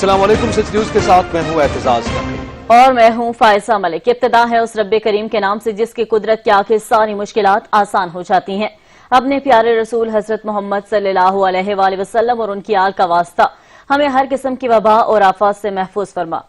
अस्सलाम वालेकुम, six news के साथ मैं हूं एतजाज और मैं हूं फायसा मलिक। इब्तिदा है उस रब्बे करीम के नाम से जिसकी कुदरत के आगे सारी मुश्किलात आसान हो जाती हैं। अपने प्यारे रसूल हजरत मोहम्मद सल्लल्लाहु अलैहि वसल्लम और उनकी आल का वास्ता हमें हर किस्म की वबा और आफात से महफूज फरमा।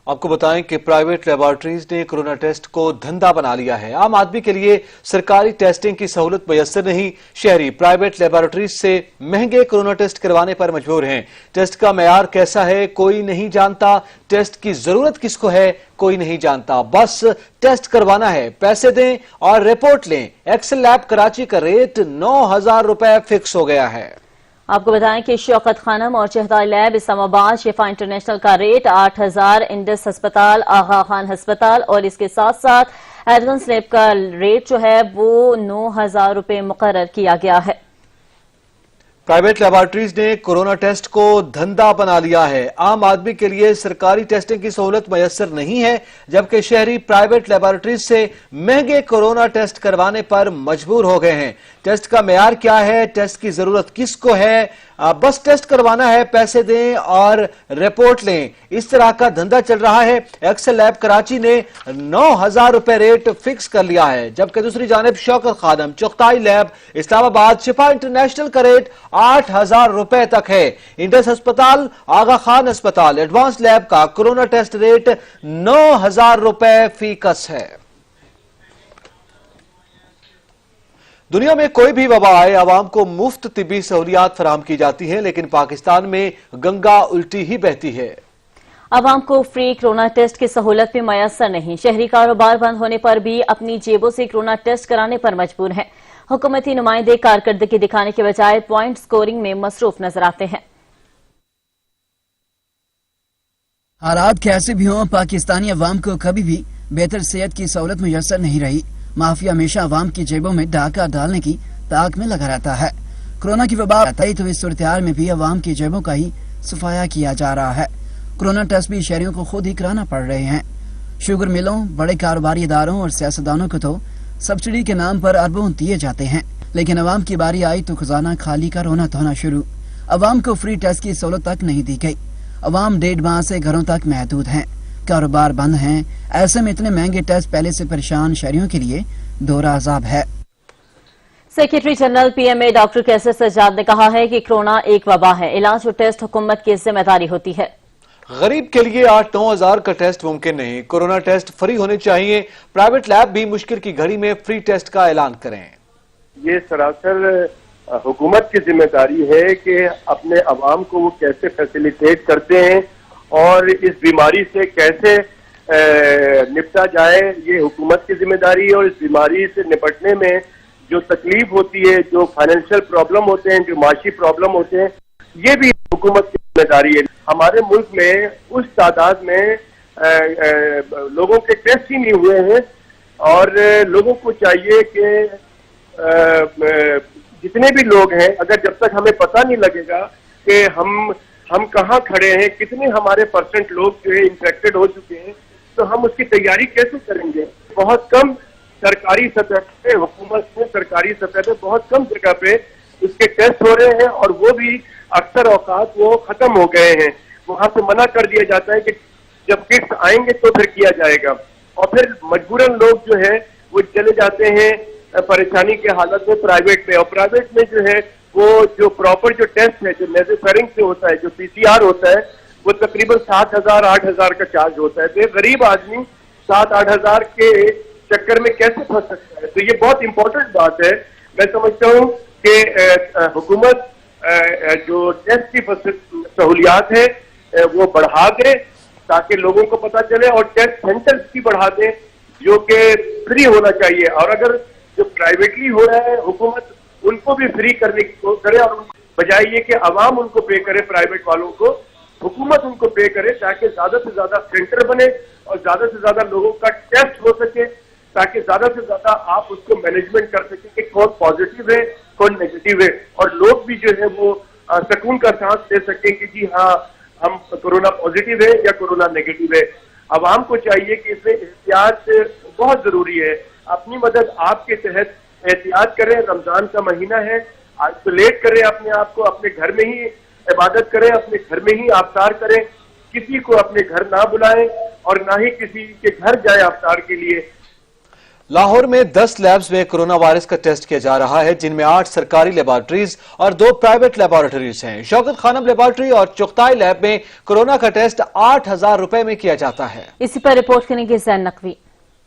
आपको बताएं कि प्राइवेट लेबॉरेटरीज ने कोरोना टेस्ट को धंधा बना लिया है। आम आदमी के लिए सरकारी टेस्टिंग की सहूलत मयसर नहीं, शहरी प्राइवेट लेबॉरेटरीज से महंगे कोरोना टेस्ट करवाने पर मजबूर हैं। टेस्ट का मेयार कैसा है कोई नहीं जानता, टेस्ट की जरूरत किसको है कोई नहीं जानता, बस टेस्ट करवाना है, पैसे दें और रिपोर्ट लें। एक्सेल लैब कराची का रेट 9,000 रुपए फिक्स हो गया है। आपको बताएं कि शौकत खानम और चहदार लैब इस्लामाबाद शिफा इंटरनेशनल का रेट 8,000, इंडस हस्पताल, आगा खान हस्पताल और इसके साथ साथ एडवांस लैब का रेट जो है वो 9,000 रुपए मुकर्रर किया गया है। प्राइवेट लेबॉरेटरीज ने कोरोना टेस्ट को धंधा बना लिया है। आम आदमी के लिए सरकारी टेस्टिंग की सहूलत मयसर नहीं है, जबकि शहरी प्राइवेट लेबॉरेटरीज से महंगे कोरोना टेस्ट करवाने पर मजबूर हो गए हैं। टेस्ट का मेयार क्या है, टेस्ट की जरूरत किसको है, बस टेस्ट करवाना है, पैसे दें और रिपोर्ट लें, इस तरह का धंधा चल रहा है। एक्सेल लैब कराची ने 9,000 रुपए रेट फिक्स कर लिया है, जबकि दूसरी जानिब शौकत खानम चौखताई लैब इस्लामाबाद शिफा इंटरनेशनल का रेट 8,000 रुपए तक है। इंडस अस्पताल, आगा खान अस्पताल, एडवांस लैब का कोरोना टेस्ट रेट 9,000 रुपए फीकस है। दुनिया में कोई भी वबा आए, आवाम को मुफ्त तिब्बी सहूलियात फराहम की जाती है, लेकिन पाकिस्तान में गंगा उल्टी ही बहती है। आवाम को फ्री कोरोना टेस्ट की सहूलत भी मयसर नहीं। शहरी कारोबार बंद होने पर भी अपनी जेबों से कोरोना टेस्ट कराने पर मजबूर हैं। हुकूमती नुमाइंदे कारकर्दगी दिखाने के बजाय पॉइंट स्कोरिंग में मसरूफ नजर आते हैं। हालात कैसे भी हों, पाकिस्तानी अवाम को कभी भी बेहतर सेहत की सहूलत मुयसर नहीं रही। माफिया हमेशा अवाम की जेबों में डाका डालने की ताक में लगा रहता है। कोरोना की वबा आई तो इस सूरत में भी अवाम की जेबों का ही सफाया किया जा रहा है। कोरोना टेस्ट भी शहरियों को खुद ही कराना पड़ रहे हैं। शुगर मिलों, बड़े कारोबारी इदारों और सियासतदानों को तो सब्सिडी के नाम पर अरबों दिए जाते हैं, लेकिन अवाम की बारी आई तो खजाना खाली का रोना धोना शुरू। अवाम को फ्री टेस्ट की सहूलत तक नहीं दी गई। अवाम 1.5 माह से घरों तक महदूद हैं, कारोबार बंद हैं। ऐसे में इतने महंगे टेस्ट पहले से परेशान शहरियों के लिए दोहरा अजाब है। सेक्रेटरी जनरल पीएमए डॉक्टर कैसर सज्जाद ने कहा है कि कोरोना एक वबा है, इलाज और टेस्ट हुकूमत की जिम्मेदारी होती है। गरीब के लिए 8-9 हजार का टेस्ट मुमकिन नहीं, कोरोना टेस्ट फ्री होने चाहिए। प्राइवेट लैब भी मुश्किल की घड़ी में फ्री टेस्ट का ऐलान करें। ये सरासर हुकूमत की जिम्मेदारी है कि अपने अवाम को वो कैसे फैसिलिटेट करते हैं और इस बीमारी से कैसे निपटा जाए, ये हुकूमत की जिम्मेदारी है। और इस बीमारी से निपटने में जो तकलीफ होती है, जो फाइनेंशियल प्रॉब्लम होते हैं, जो माशी प्रॉब्लम होते हैं, ये भी हुकूमत की जिम्मेदारी है। हमारे मुल्क में उस तादाद में लोगों के टेस्ट ही नहीं हुए हैं और लोगों को चाहिए कि जितने भी लोग हैं, अगर जब तक हमें पता नहीं लगेगा कि हम कहाँ खड़े हैं, कितने हमारे परसेंट लोग जो है इन्फेक्टेड हो चुके हैं, तो हम उसकी तैयारी कैसे करेंगे। बहुत कम सरकारी सतह पे, हुकूमत से सरकारी सतह पे बहुत कम जगह पे उसके टेस्ट हो रहे हैं और वो भी अक्सर औकात वो खत्म हो गए हैं। वहां से मना कर दिया जाता है कि जब किट्स आएंगे तो फिर किया जाएगा और फिर मजबूरन लोग जो है वो चले जाते हैं परेशानी के हालत में प्राइवेट में। और प्राइवेट में जो है वो जो प्रॉपर जो टेस्ट है, जो नेज़ोफेरिंग से होता है, जो पीसीआर होता है, वो तकरीबन 7,000 8,000 का चार्ज होता है। तो गरीब आदमी 7-8 हजार के चक्कर में कैसे फंस सकता है। तो ये बहुत इंपॉर्टेंट बात है। मैं समझता हूँ कि हुकूमत जो टेस्ट की सहूलियात है वो बढ़ा दे ताकि लोगों को पता चले, और टेस्ट सेंटर्स भी बढ़ा दे जो कि फ्री होना चाहिए। और अगर जो प्राइवेटली हो रहा है, हुकूमत उनको भी फ्री करने की कोशिश करे और बजाय ये कि अवाम उनको पे करे, प्राइवेट वालों को हुकूमत उनको पे करे, ताकि ज्यादा से ज्यादा सेंटर बने और ज्यादा से ज्यादा लोगों का टेस्ट हो सके, ताकि ज्यादा से ज्यादा आप उसको मैनेजमेंट कर सके कि कौन पॉजिटिव है कौन नेगेटिव है, और लोग भी जो है वो सुकून का सांस ले सके कि जी हाँ हम कोरोना पॉजिटिव है या कोरोना नेगेटिव है। अवाम को चाहिए कि इसमें एहतियात बहुत जरूरी है। अपनी मदद आपके तहत एहतियात करें। रमजान का महीना है, आइसोलेट करें अपने आप को, अपने घर में ही عبادت کریں، اپنے گھر میں ہی افطار کریں، کسی کو اپنے گھر نہ بلائیں اور نہ ہی کسی کے گھر جائیں افطار کے لیے۔ لاہور میں 10 لیبز میں کرونا وائرس کا ٹیسٹ کیا جا رہا ہے، جن میں 8 سرکاری لیبارٹریز اور 2 پرائیویٹ لیبارٹریز ہیں۔ شوکت خانم لیبارٹری اور چغتائی لیب میں کرونا کا ٹیسٹ 8,000 روپے میں کیا جاتا ہے۔ اسی پر رپورٹ کریں گے زین نقوی۔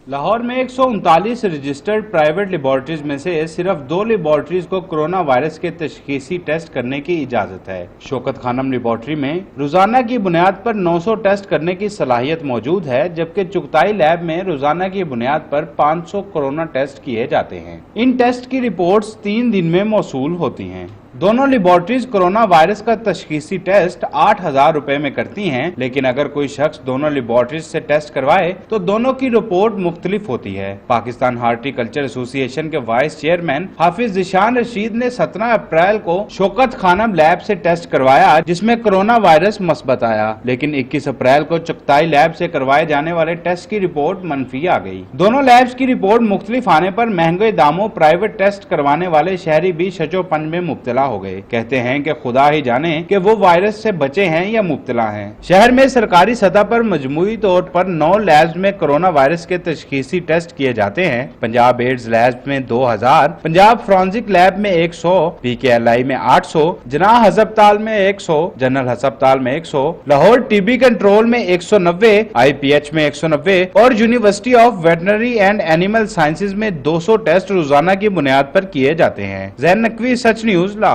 لاہور میں 139 رجسٹرڈ پرائیویٹ لیبارٹریز میں سے صرف 2 لیبارٹریز کو کرونا وائرس کے تشخیصی ٹیسٹ کرنے کی اجازت ہے۔ شوکت خانم لیبارٹری میں روزانہ کی بنیاد پر 900 ٹیسٹ کرنے کی صلاحیت موجود ہے، جبکہ چغتائی لیب میں روزانہ کی بنیاد پر 500 کرونا ٹیسٹ کیے جاتے ہیں۔ ان ٹیسٹ کی رپورٹس 3 دن میں موصول ہوتی ہیں۔ دونوں لیبارٹریز کرونا وائرس کا تشخیصی ٹیسٹ 8,000 روپے میں کرتی ہیں، لیکن اگر کوئی شخص دونوں لیبارٹریز سے ٹیسٹ کروائے تو دونوں کی رپورٹ مختلف ہوتی ہے۔ پاکستان ہارٹی کلچر ایسوسی ایشن کے وائس چیئرمین حافظ ذیشان رشید نے 17 اپریل کو شوکت خانم لیب سے ٹیسٹ کروایا، جس میں کرونا وائرس مثبت آیا، لیکن 21 اپریل کو چغتائی لیب سے کروائے جانے والے ٹیسٹ کی رپورٹ منفی آ گئی۔ دونوں لیبز کی رپورٹ مختلف آنے پر مہنگے داموں پرائیویٹ ٹیسٹ کروانے والے شہری بھی شچ و پنج میں مبتلا ہو گئے۔ کہتے ہیں کہ خدا ہی جانے کہ وہ وائرس سے بچے ہیں یا مبتلا ہیں۔ شہر میں سرکاری سطح پر مجموعی طور پر 9 لیبز میں کرونا وائرس کے تشخیصی ٹیسٹ کیے جاتے ہیں۔ پنجاب ایڈز لیب میں 2000، پنجاب فرانزک لیب میں 100، PKLI میں 800، جناح ہسپتال میں 100، جنرل ہسپتال میں 100، لاہور TB کنٹرول میں 190، IPH میں 190 اور university of veterinary and animal sciences میں 200 ٹیسٹ روزانہ کی بنیاد پر کیے جاتے ہیں۔ زین نقوی، سچ نیوز، لاہور۔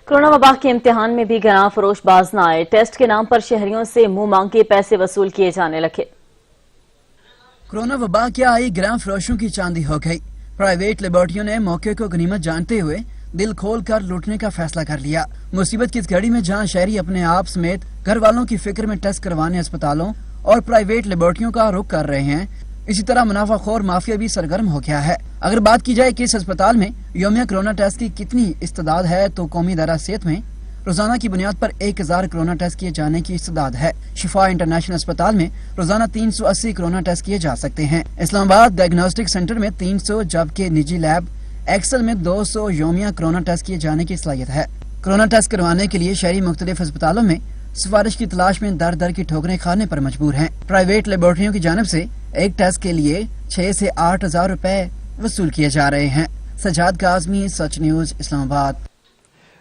کورونا وبا کے امتحان میں بھی گراں فروش باز نہ آئے، ٹیسٹ کے نام پر شہریوں سے منہ مانگ کے پیسے وصول کیے جانے لگے۔ کورونا وبا کیا آئی گراں فروشوں کی چاندی ہو گئی۔ پرائیویٹ لیبارٹریوں نے موقع کو غنیمت جانتے ہوئے دل کھول کر لوٹنے کا فیصلہ کر لیا۔ مصیبت کی اس گھڑی میں جہاں شہری اپنے آپ سمیت گھر والوں کی فکر میں ٹیسٹ کروانے اسپتالوں اور پرائیویٹ لیبارٹریوں کا رخ کر رہے ہیں، اسی طرح منافع خور مافیا بھی سرگرم ہو گیا ہے۔ اگر بات کی جائے کہ اس اسپتال میں یومیہ کرونا ٹیسٹ کی کتنی استعداد ہے تو قومی ادارہ صحت میں روزانہ کی بنیاد پر 1000 کرونا ٹیسٹ کیے جانے کی استعداد ہے۔ شفا انٹرنیشنل اسپتال میں روزانہ 380 کرونا ٹیسٹ کیے جا سکتے ہیں۔ اسلام آباد ڈائگنوسٹک سینٹر میں 300، جبکہ نجی لیب ایکسل میں 200 یومیہ کرونا ٹیسٹ کیے جانے کی صلاحیت ہے۔ کرونا ٹیسٹ کروانے کے لیے شہری مختلف اسپتالوں میں سفارش کی تلاش میں در در کی ٹھوکریں کھانے پر مجبور ہیں۔ پرائیویٹ لیبارٹریوں کی جانب سے ایک ٹیسٹ کے لیے 6 سے 8,000 روپے وصول کیے جا رہے ہیں۔ سجاد کاظمی، سچ نیوز، اسلام آباد۔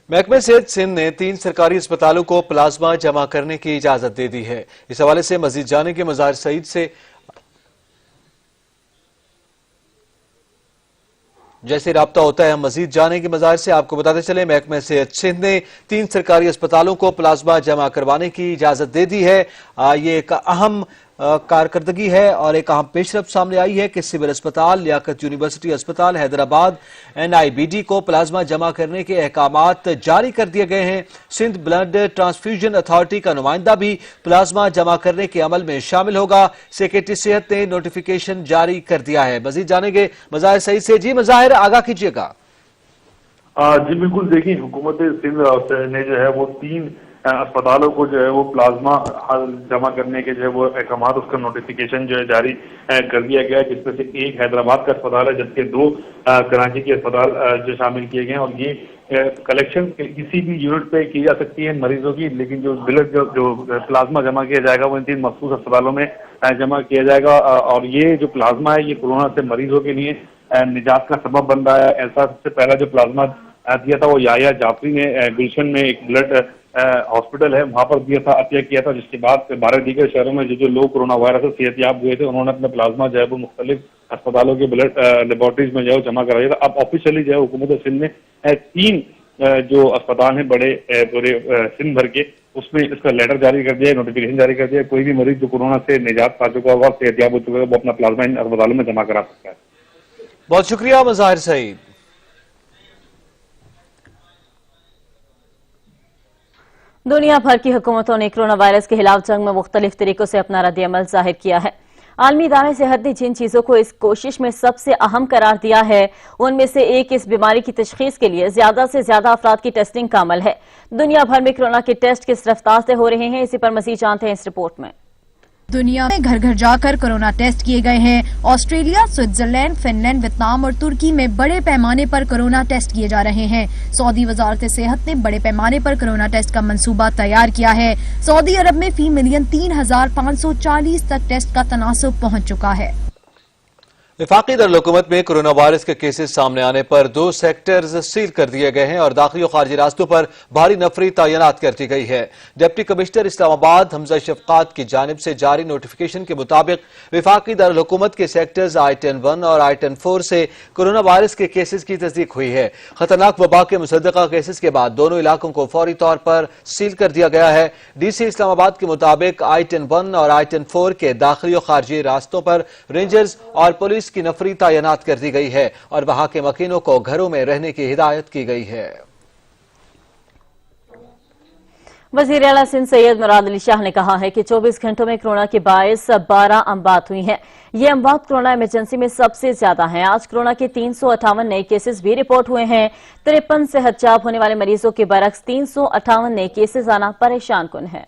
محکمہ صحت سندھ نے 3 سرکاری اسپتالوں کو پلازما جمع کرنے کی اجازت دے دی ہے۔ اس حوالے سے مزید جاننے کے مظاہر سعید سے جیسے رابطہ ہوتا ہے، ہم مزید جانے کے مظاہر سے آپ کو بتاتے چلیں محکمہ صحت سندھ نے 3 سرکاری اسپتالوں کو پلازما جمع کروانے کی اجازت دے دی ہے۔ یہ ایک اہم کارکردگی ہے اور ایک اہم پیش رفت سامنے آئی ہے کہ سول اسپتال، لیاقت یونیورسٹی اسپتال حیدرآباد، NIBD کو پلازما جمع کرنے کے احکامات جاری کر دیے گئے ہیں۔ سندھ بلڈ ٹرانسفیوژن اتھارٹی کا نمائندہ بھی پلازما جمع کرنے کے عمل میں شامل ہوگا۔ سیکریٹری صحت نے نوٹیفیکیشن جاری کر دیا ہے۔ مزید جانیں گے مظاہر سعید سے۔ جی مظاہر، آگاہ کیجیے گا۔ جی بالکل، دیکھیں حکومت سندھ نے جو ہے وہ 3 اسپتالوں کو جو ہے وہ پلازما جمع کرنے کے جو ہے وہ احکامات، اس کا نوٹیفیکیشن جو ہے جاری کر دیا گیا ہے، جس میں سے ایک حیدرآباد کا اسپتال ہے، جبکہ 2 کراچی کے اسپتال جو شامل کیے گئے ہیں۔ اور یہ کلیکشن کسی بھی یونٹ پہ کی جا سکتی ہے مریضوں کی، لیکن جو بلڈ جو پلازما جمع کیا جائے گا وہ ان 3 مخصوص اسپتالوں میں جمع کیا جائے گا۔ اور یہ جو پلازما ہے یہ کورونا سے مریضوں کے لیے نجات کا سبب بن رہا ہے۔ ایسا سب سے پہلا جو پلازما دیا تھا وہ یحییٰ جعفری نے گلشن میں ایک بلڈ ہاسپٹل ہے وہاں پر دیا تھا، عطیہ کیا تھا، جس کے بعد 12 دیگر شہروں میں جو لوگ کورونا وائرس سے صحت یاب ہوئے تھے انہوں نے اپنا پلازما جو ہے وہ مختلف اسپتالوں کے بلڈ لیبارٹریز میں جو ہے جمع کرایا تھا۔ اب آفیشلی جو ہے حکومت سندھ نے 3 جو اسپتال ہیں بڑے پورے سندھ بھر کے، اس میں اس کا لیٹر جاری کر دیا، نوٹیفیکیشن جاری کر دیا۔ کوئی بھی مریض جو کورونا سے نجات پا چکا ہوگا، صحت یاب ہو چکا ہے، وہ اپنا پلازما ان اسپتالوں میں جمع کرا سکتا ہے۔ بہت شکریہ مظاہر سعید۔ دنیا بھر کی حکومتوں نے کورونا وائرس کے خلاف جنگ میں مختلف طریقوں سے اپنا رد عمل ظاہر کیا ہے۔ عالمی ادارے صحت نے جن چیزوں کو اس کوشش میں سب سے اہم قرار دیا ہے ان میں سے ایک اس بیماری کی تشخیص کے لیے زیادہ سے زیادہ افراد کی ٹیسٹنگ کا عمل ہے۔ دنیا بھر میں کورونا کے ٹیسٹ کس رفتار سے ہو رہے ہیں، اسی پر مزید جانتے ہیں اس رپورٹ میں۔ दुनिया में घर घर जाकर कोरोना टेस्ट किए गए हैं। ऑस्ट्रेलिया, स्विट्जरलैंड, फिनलैंड, वियतनाम और तुर्की में बड़े पैमाने पर कोरोना टेस्ट किए जा रहे हैं। सऊदी वजारत सेहत ने बड़े पैमाने पर कोरोना टेस्ट का मंसूबा तैयार किया है। सऊदी अरब में फी मिलियन 3,540 तक टेस्ट का तनासुब पहुंच चुका है। वफाकी दारुल-हुकूमत में कोरोना वायरस के केसेस सामने आने पर 2 सेक्टर्स सील कर दिए गए हैं और दाखिली और खारजी रास्तों पर भारी नफरी तैनात कर दी गई है। डिप्टी कमिश्नर इस्लामाबाद हमजा शफकात की जानिब से जारी नोटिफिकेशन के मुताबिक वफाकी दारुल-हुकूमत के सेक्टर्स I-10-1 और I-10-4 से कोरोना वायरस के केसेस की तस्दीक हुई है। खतरनाक वबा के मुसद्दका केसेस के बाद दोनों इलाकों को फौरी तौर पर सील कर दिया गया है। DC इस्लामाबाद के मुताबिक I-10-1 और I-10-4 के दाखिली और खारजी रास्तों पर रेंजर्स और पुलिस की नफरी तैनात कर दी गई है और वहां के मकीनों को घरों में रहने की हिदायत की गई है। वज़ीर आला सिंध सैयद मुराद अली शाह ने कहा है कि 24 घंटों में कोरोना के बायस 12 अमवात हुई हैं। ये अमवात कोरोना इमरजेंसी में सबसे ज्यादा हैं। आज कोरोना के 358 नए केसेस भी रिपोर्ट हुए हैं। 53 सेहतयाब होने वाले मरीजों के बरक्स 358 नए केसेस आना परेशान कुन है।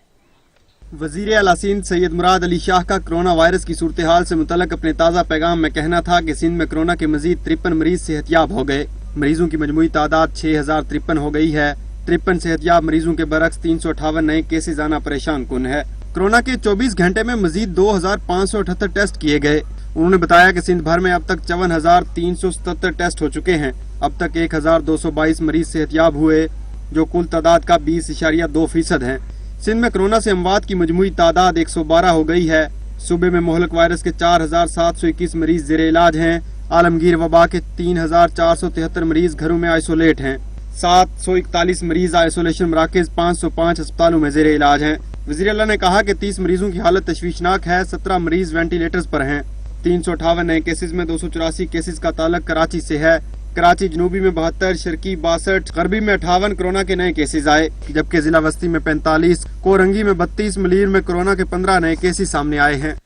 वज़ीर आला सिंध सैयद मुराद अली शाह का कोरोना वायरस की सूरत हाल से मुतल्लक अपने ताज़ा पैगाम में कहना था कि सिंध में कोरोना के मजीद 53 मरीज सेहतयाब हो गए। मरीजों की मजमूई तादाद 6053 हो गई है। 53 सेहतयाब मरीजों के बरक्स 358 नए केसेज आना परेशान कुन है। कोरोना के 24 घंटे में मजीद 2578 टेस्ट किए गए। उन्होंने बताया कि सिंध भर में अब तक 54,377 टेस्ट हो चुके हैं। अब तक 1222 मरीज सेहतयाब हुए, जो कुल तादाद का 20.2% है। सिंध में कोरोना से अमवात की मजमूई तादाद 112 हो गई है। सूबे में मोहलक वायरस के 4721 मरीज ज़ेरे इलाज हैं। आलमगीर वबा के 3473 मरीज घरों में आइसोलेट हैं। 741 मरीज आइसोलेशन मराकज 505 अस्पतालों में ज़ेरे इलाज हैं। वज़ीर आला ने कहा कि 30 मरीजों की हालत तशवीशनाक है। 17 मरीज वेंटिलेटर्स पर हैं। 358 नए केसेज में 284 केसेज का ताल्लुक कराची से है। कराची जनूबी में 72, शर्की 62, गरबी में 58 कोरोना के नए केसेज आए, जबकि जिला वस्ती में 45, कोरंगी में 32, मलीर में कोरोना के 15 नए केसेज सामने आए हैं।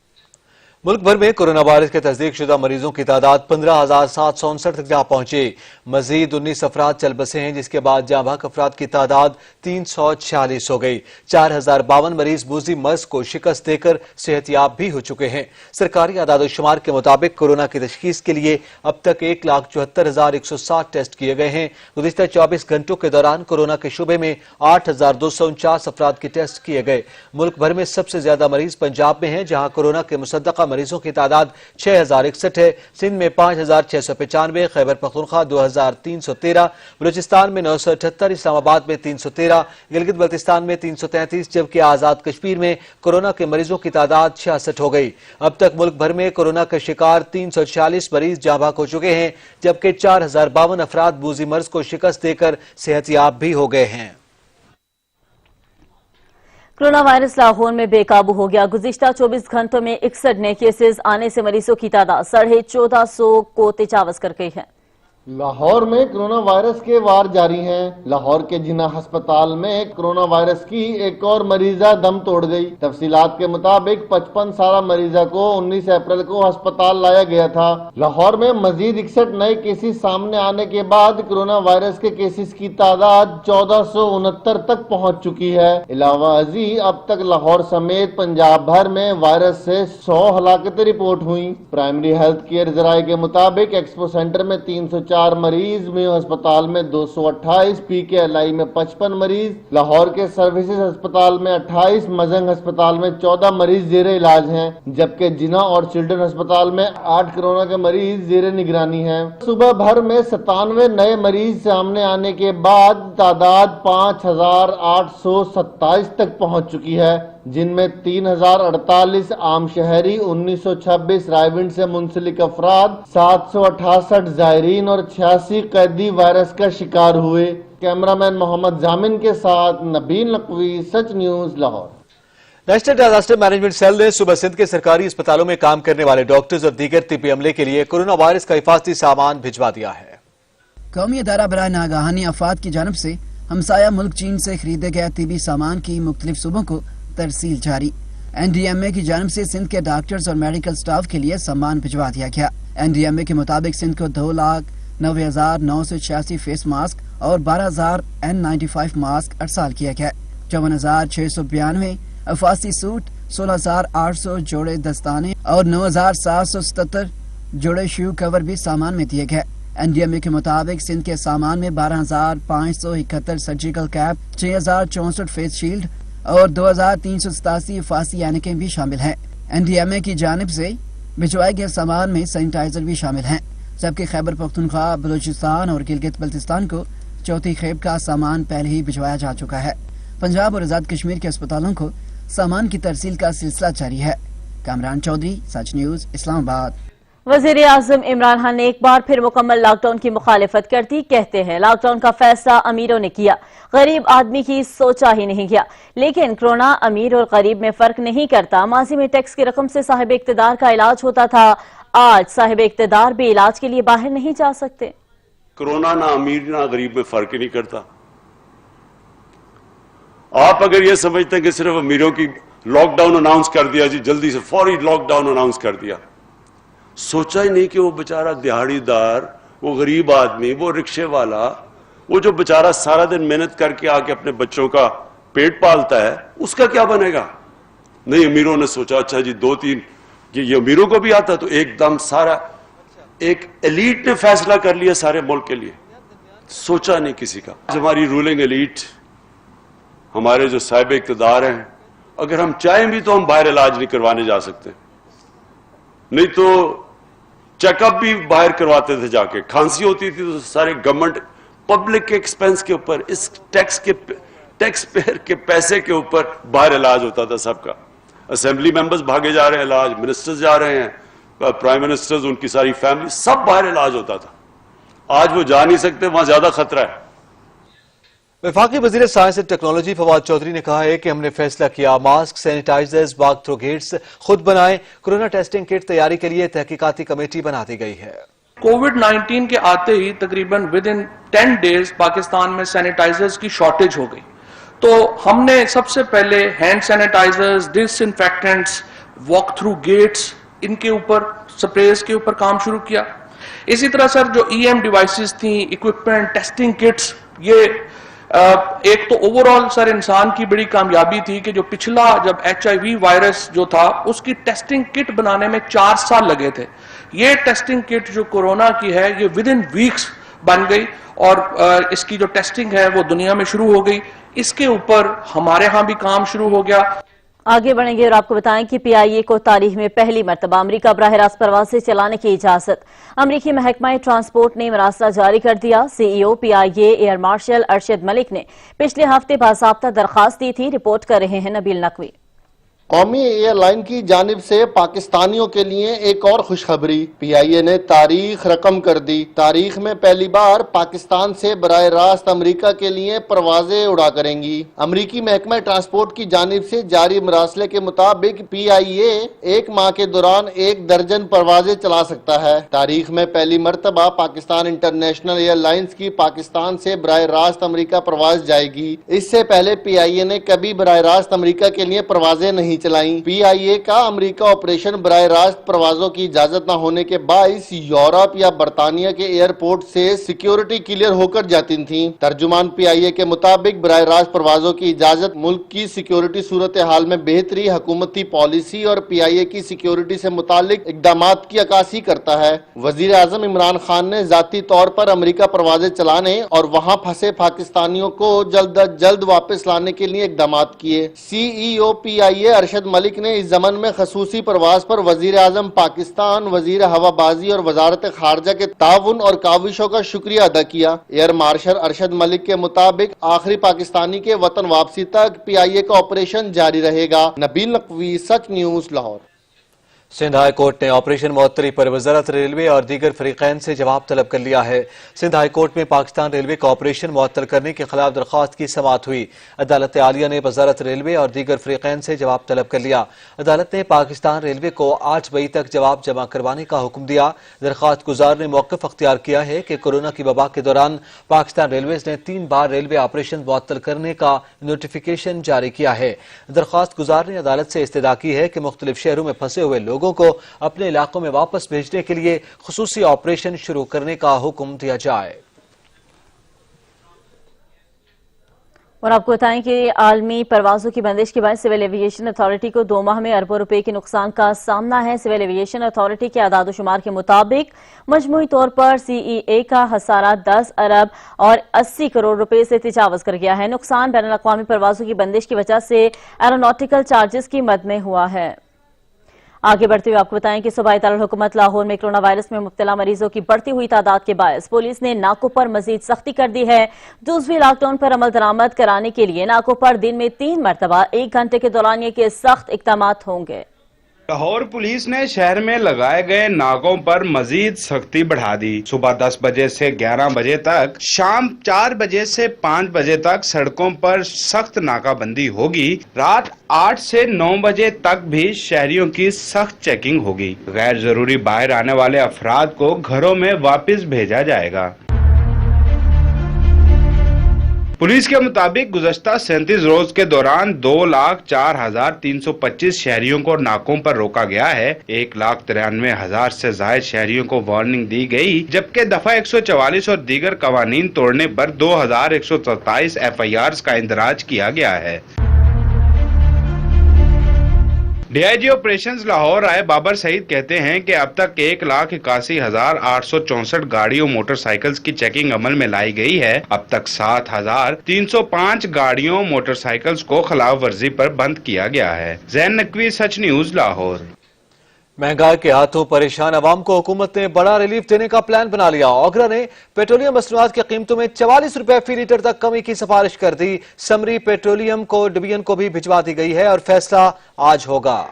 मुल्क भर में कोरोना वायरस के तस्दीक शुदा मरीजों की तादाद 15,759 तक जा पहुंची। मजीद 19 अफराद चल बसे हैं, जिसके बाद जाँ बहक अफराद की तादाद 346 हो गई। 4052 मरीज मूजी मर्ज को शिकस्त देकर सेहतयाब भी हो चुके हैं। सरकारी आदाद-ओ-शुमार के मुताबिक कोरोना की तशखीस के लिए अब तक 1,74,160 टेस्ट किए गए हैं। गुज़िश्ता 24 घंटों के दौरान कोरोना के शुबे में 8,249 अफराद के टेस्ट किए गए। मुल्क भर में सबसे ज्यादा मरीज पंजाब में हैं, जहां कोरोना के मुसद्दका मरीजों की तादाद 6061 है। सिंध में 5695, खैबर पख्तूनख्वा 2313, बलूचिस्तान में 978, इस्लामाबाद में 313, गिलगित बल्तिस्तान में 333, जबकि आजाद कश्मीर में कोरोना के मरीजों की तादाद 66 हो गई। अब तक मुल्क भर में कोरोना का शिकार 346 मरीज जाँ बहक हो चुके हैं, जबकि 4052 अफराद बूजी मर्ज को शिकस्त देकर सेहतयाब भी हो गए हैं। कोरोना वायरस लाहौर में बेकाबू हो गया। गुज़िश्ता 24 घंटों में 61 नए केसेस आने से मरीजों की तादाद 1450 को तजावज कर गई है। लाहौर में कोरोना वायरस के वार जारी हैं। लाहौर के जिना अस्पताल में कोरोना वायरस की एक और मरीजा दम तोड़ गई। तफसीलात के मुताबिक 55 साला मरीजा को 19 अप्रैल को अस्पताल लाया गया था। लाहौर में मजीद 61 नए केसेस सामने आने के बाद कोरोना वायरस के केसेस की तादाद 1469 तक पहुँच चुकी है। इलावा अजी अब तक लाहौर समेत पंजाब भर में वायरस से 100 हलाकतें रिपोर्ट हुई। प्राइमरी हेल्थ केयर जराये के मुताबिक एक्सपो सेंटर में 304 मरीज, मेयो अस्पताल में 228, PKLI में 55 मरीज, लाहौर के सर्विसेज अस्पताल में 28, मजंग अस्पताल में 14 मरीज जेरे इलाज हैं, जबकि जिना और चिल्ड्रन अस्पताल में 8 कोरोना के मरीज जेरे निगरानी हैं। सुबह भर में 97 नए मरीज सामने आने के बाद तादाद 5827 तक पहुंच चुकी है, जिनमें 3048 आम शहरी, 1926 रायविंड से मुंसलिक अफराद, 768 जायरीन और 86 कैदी वायरस का शिकार हुए। कैमरामैन मोहम्मद जामिन के साथ Nabeel Naqvi, Sach news, Lahore. National disaster management cell ने सुबह सिंध के सरकारी अस्पतालों में काम करने वाले डॉक्टर्स और दीगर तिब्बी अमले के लिए कोरोना वायरस का हिफाजती सामान भिजवा दिया है। कौमी अदारा बराए नागहानी अफवाद की जानब से हमसाया मुल्क चीन से खरीदे गए तिब्बी सामान की मुख्तलिफ सूबों को तरसील जारी। NDMA की जानब से सिंध के डॉक्टर्स और मेडिकल स्टाफ के लिए सामान भिजवा दिया गया। NDMA के मुताबिक सिंध को 2,90,986 फेस मास्क और 12,000 N95 मास्क अरसाल किया गया। 54,692 अफासी सूट, 16,800 जोड़े दस्ताने और 9,777 जोड़े शू कवर भी सामान में दिए गए। एनडीएमए के मुताबिक सिंध के सामान में 12,571 सर्जिकल कैप, 6,064 फेस शील्ड और 2,387 हिफाजी ऐनकें भी शामिल हैं। एनडीएमए की जानिब से भिजवाए गए सामान में सैनिटाइजर भी शामिल हैं, जबकि खैबर पख्तूनख्वा, बलूचिस्तान और गिलगित बल्तिस्तान को चौथी खेप का सामान पहले ही भिजवाया जा चुका है। पंजाब और आजाद कश्मीर के अस्पतालों को सामान की तरसील का सिलसिला जारी है। कामरान चौधरी, सच न्यूज, इस्लामाबाद। वजीर आजम इमरान खान ने एक बार फिर मुकम्मल लॉकडाउन की मुखालिफत करती कहते हैं लॉकडाउन का फैसला अमीरों ने किया, गरीब आदमी की सोचा ही नहीं गया। लेकिन कोरोना अमीर और गरीब में फर्क नहीं करता। माजी में टैक्स की रकम से साहिब इक्तदार का इलाज होता था, आज साहिब इक्तदार भी इलाज के लिए बाहर नहीं जा सकते। कोरोना ना अमीर ना गरीब में फर्क ही नहीं करता। आप अगर ये समझते हैं कि सिर्फ अमीरों की लॉकडाउन अनाउंस कर दिया जी, जल्दी से फौरी लॉकडाउन अनाउंस कर दिया, सोचा ही नहीं कि वो बेचारा दिहाड़ीदार, वो गरीब आदमी, वो रिक्शे वाला, वो जो बेचारा सारा दिन मेहनत करके आके अपने बच्चों का पेट पालता है, उसका क्या बनेगा। नहीं, अमीरों ने सोचा अच्छा जी 2-3 ये अमीरों को भी आता, तो एकदम सारा एक एलीट ने फैसला कर लिया सारे मुल्क के लिए, सोचा नहीं किसी का। हमारी रूलिंग एलीट, हमारे जो साहिब इक्तदार हैं, अगर हम चाहें भी तो हम बाहर इलाज नहीं करवाने जा सकते, नहीं तो चेकअप भी बाहर करवाते थे जाके। खांसी होती थी तो सारे गवर्नमेंट पब्लिक के एक्सपेंस के ऊपर, इस टैक्स पेयर के पैसे के ऊपर बाहर इलाज होता था सबका। असेंबली मेंबर्स भागे जा रहे हैं इलाज, मिनिस्टर्स जा रहे हैं, प्राइम मिनिस्टर्स, उनकी सारी फैमिली, सब बाहर इलाज होता था। आज वो जा नहीं सकते, वहां ज्यादा खतरा है। वफाकी वजीर science and technology Fawad Chaudhry ने कहा है कि हमने फैसला किया mask, sanitizers, walk through kits खुद बनाएं। कोरोना टेस्टिंग किट तैयारी के लिए तहकीकाती कमेटी बना दी गई है। कोविड-19 के आते ही तकरीबन विद इन 10 डेज पाकिस्तान में सैनिटाइजर्स की शॉर्टेज हो गई, तो हमने सबसे पहले hand sanitizers, disinfectants, walk through gates, इनके ऊपर स्प्रेज के ऊपर काम शुरू किया। इसी तरह सर जो EM डिवाइसेस थी, इक्विपमेंट, टेस्टिंग किट्स, ये एक तो ओवरऑल सर इंसान की बड़ी कामयाबी थी कि जो पिछला जब HIV वायरस जो था उसकी टेस्टिंग किट बनाने में 4 साल लगे थे, ये टेस्टिंग किट जो कोरोना की है ये विद इन वीक्स बन गई और इसकी जो टेस्टिंग है वो दुनिया में शुरू हो गई। इसके ऊपर हमारे यहाँ भी काम शुरू हो गया। आगे बढ़ेंगे और आपको बताएं कि PIA को तारीख में पहली मरतबा अमरीका बराह रास्त परवाज़ें चलाने की इजाजत। अमरीकी महकमा ट्रांसपोर्ट ने मरासला जारी कर दिया। CEO PIA air marshal Arshad Malik ने पिछले हफ्ते बाज़ाब्ता दरखास्त दी थी। रिपोर्ट कर रहे हैं नबील नकवी। कौमी एयरलाइन की जानिब से पाकिस्तानियों के लिए एक और खुशखबरी, PIA ने तारीख रकम कर दी। तारीख में पहली बार पाकिस्तान से बराह रास्त अमरीका के लिए परवाजें उड़ा करेंगी। अमरीकी महकमा ट्रांसपोर्ट की जानिब से जारी मरासले के मुताबिक PIA 1 माह के दौरान 1 दर्जन परवाजें चला सकता है। तारीख में पहली मरतबा पाकिस्तान इंटरनेशनल एयरलाइंस की पाकिस्तान से बराह रास्त अमरीका परवाज जाएगी। इससे पहले PIA ने कभी बराह रास्त अमरीका के लिए परवाजें नहीं चलाई। PIA का अमेरिका ऑपरेशन बराह रास्त प्रवाजों की इजाजत न होने के बाइस यूरोप या बरतानिया के एयरपोर्ट से सिक्योरिटी क्लियर होकर जाती थी। तर्जुमान PIA के मुताबिक बराह रास्त प्रवाजों की इजाजत मुल्क की सिक्योरिटी सूरत हाल में बेहतरी, हुकूमती पॉलिसी और PIA की सिक्योरिटी से मुतालिक इकदामात की अक्कासी करता है। वजीर आजम इमरान खान ने जाती तौर पर अमेरिका परवाजें चलाने और वहाँ फंसे पाकिस्तानियों को जल्द अज जल्द वापस लाने के लिए इकदामात किए। CEO PIA अरशद मलिक ने इस जमन में खसूसी प्रवास पर वजीर आजम पाकिस्तान, वजीर हवाबाजी और वजारत खारजा के ताउन और काविशों का शुक्रिया अदा किया। एयर मार्शल अरशद मलिक के मुताबिक आखिरी पाकिस्तानी के वतन वापसी तक PIA का ऑपरेशन जारी रहेगा। Nabeel Naqvi, Sach news, Lahore. Sindh high court ने ऑपरेशन मुअत्तली पर वजारत रेलवे और दीगर फरीकैन से जवाब तलब कर लिया है। सिंध हाई कोर्ट में पाकिस्तान रेलवे का ऑपरेशन मुअत्तल करने के खिलाफ दरख्वास्त की समाअत हुई। अदालत आलिया ने वजारत रेलवे और दीगर फरीकैन से जवाब तलब कर लिया। अदालत ने पाकिस्तान रेलवे को 8 मई तक जवाब जमा करवाने का हुक्म दिया। दरख्वास्त गुजार ने मौक़िफ़ अख्तियार किया है कि कोरोना की वबा के दौरान पाकिस्तान रेलवेज ने 3 बार रेलवे ऑपरेशन मुअत्तल करने का नोटिफिकेशन जारी किया है। दरख्वास्त गुजार ने अदालत से इस्तदा की है कि मुख्तलिफ शहरों में फंसे हुए लोगों को अपने इलाकों में वापस भेजने के लिए खुसूसी ऑपरेशन शुरू करने का हुक्म दिया जाए। और आपको बताएं कि आलमी परवाजों की बंदिश के बाद सिविल एविएशन अथॉरिटी को 2 माह में अरबों रुपए के नुकसान का सामना है। सिविल एविएशन अथॉरिटी के आदाद-ओ-शुमार के मुताबिक मजमूई तौर पर CEA का खसारा 10 अरब और 80 करोड़ रुपए से तजावुज कर गया है। नुकसान बैनुल अक़वामी परवाजों की बंदिश की वजह से एरोनॉटिकल चार्जेस की मद में हुआ है। आगे बढ़ते हुए आपको बताएं कि सूबाई दारुल हुकूमत लाहौर में कोरोना वायरस में मुब्तला मरीजों की बढ़ती हुई तादाद के बायस पुलिस ने नाकों पर मजीद सख्ती कर दी है। दूसरी लॉकडाउन पर अमल दरामद कराने के लिए नाकों पर दिन में 3 मरतबा 1 घंटे के दौरानिये के सख्त इक़दामात होंगे। लाहौर पुलिस ने शहर में लगाए गए नाकों पर मजीद सख्ती बढ़ा दी। सुबह 10 बजे से 11 बजे तक, शाम 4 बजे से 5 बजे तक सड़कों पर सख्त नाकाबंदी होगी। रात 8 से 9 बजे तक भी शहरियों की सख्त चेकिंग होगी। गैर जरूरी बाहर आने वाले अफराद को घरों में वापस भेजा जाएगा। पुलिस के मुताबिक गुज़श्ता 37 रोज के दौरान 2,04,325 शहरियों को नाकों पर रोका गया है। 1,93,000 से ज्यादा शहरियों को वार्निंग दी गई, जबकि दफा 144 और दीगर कवानीन तोड़ने पर 2,127 FIRs का इंदराज किया गया है। DIG ऑपरेशंस लाहौर राय बाबर सईद कहते हैं कि अब तक 1,81,864 गाड़ियों मोटरसाइकिल्स की चेकिंग अमल में लाई गई है। अब तक 7,305 गाड़ियों मोटरसाइकिल्स को खिलाफ वर्जी पर बंद किया गया है। जैन नकवी, सच न्यूज, लाहौर। महंगाई के हाथों परेशान अवाम को हुकूमत ने बड़ा रिलीफ देने का प्लान बना लिया। ओगरा ने पेट्रोलियम मसनूआत की कीमतों में 44 रुपए फी लीटर तक कमी की सिफारिश कर दी। समरी पेट्रोलियम को डिवीजन को भी भिजवा दी गई है और फैसला आज होगा।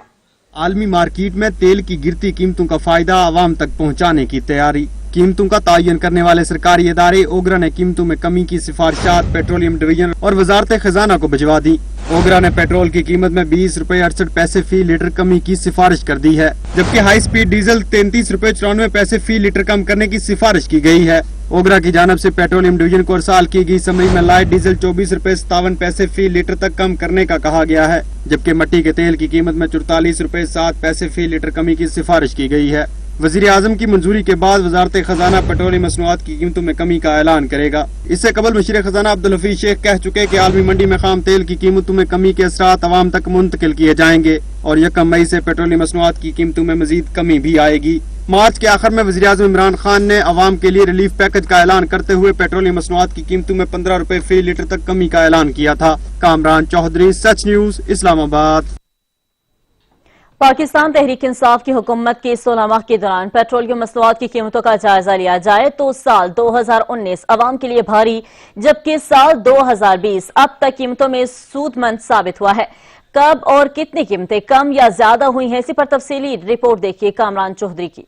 आलमी मार्केट में तेल की गिरती कीमतों का फायदा आवाम तक पहुंचाने की तैयारी। कीमतों का तायन करने वाले सरकारी इदारे ओगरा ने कीमतों में कमी की सिफारिशात पेट्रोलियम डिवीजन और वजारत खजाना को भिजवा दी। ओगरा ने पेट्रोल की कीमत में 20 रुपए 68 पैसे फी लीटर कमी की सिफारिश कर दी है, जबकि हाई स्पीड डीजल 33 रुपए 94 पैसे फी लीटर कम करने की सिफारिश की गई है। ओगरा की जानब से पेट्रोलियम डिवीजन को अरसाल की गई समरी में लाइट डीजल 24 रुपए 57 पैसे फी लीटर तक कम करने का कहा गया है, जबकि मट्टी के तेल की कीमत में 44 रुपए 7 पैसे फी लीटर कमी की सिफारिश की गई है। वजीर आजम की मंजूरी के बाद वजारत खजाना पेट्रोलियम मसनूआत की कीमतों में कमी का ऐलान करेगा। इससे कबल वज़ीर खजाना अब्दुल हफीज शेख कह चुके कि आलमी मंडी में खाम तेल की कीमतों में कमी के असरात अवाम तक मुंतकिल किए जाएंगे और 1 मई से पेट्रोलियम मसनूआत की कीमतों में मजीद कमी भी आएगी। मार्च के आखिर में वज़ीर आज़म इमरान खान ने अवाम के लिए रिलीफ पैकेज का ऐलान करते हुए पेट्रोलियम मसनूआत की कीमतों में 15 रुपए फी लीटर तक कमी का ऐलान किया था। कामरान चौधरी, सच न्यूज, इस्लामाबाद। पाकिस्तान तहरीक इंसाफ की हुकूमत के 16 माह के दौरान पेट्रोलियम मसनूआत की कीमतों का जायजा लिया जाए तो साल 2019 अवाम के लिए भारी, जबकि साल 2020 अब तक कीमतों में सूदमंद साबित हुआ है। कब और कितनी कीमतें कम या ज्यादा हुई हैं, इसी पर तफसीली रिपोर्ट देखिए कामरान चौधरी की।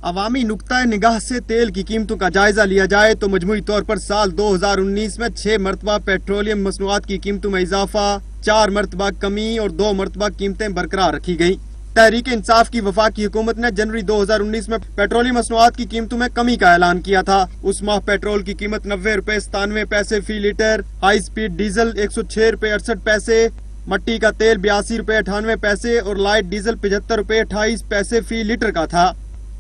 अवामी नुक्ता निगाह से तेल की कीमतों का जायजा लिया जाए तो मजमूई तौर पर साल 2019 में 6 मरतबा पेट्रोलियम मसनूआत की कीमतों में इजाफा, 4 मरतबा कमी और 2 मरतबा कीमतें बरकरार रखी गयी। तहरीक इंसाफ की वफाकी हुकूमत ने जनवरी 2019 में पेट्रोलियम मसनूआत की कीमतों में कमी का ऐलान किया था। उस माह पेट्रोल की कीमत 90 रुपए 97 पैसे फी लीटर, हाई स्पीड डीजल 106 रुपए 68 पैसे, मट्टी का तेल 82 रुपए 98 पैसे और लाइट डीजल 75 रुपए 28 पैसे फी लीटर का था।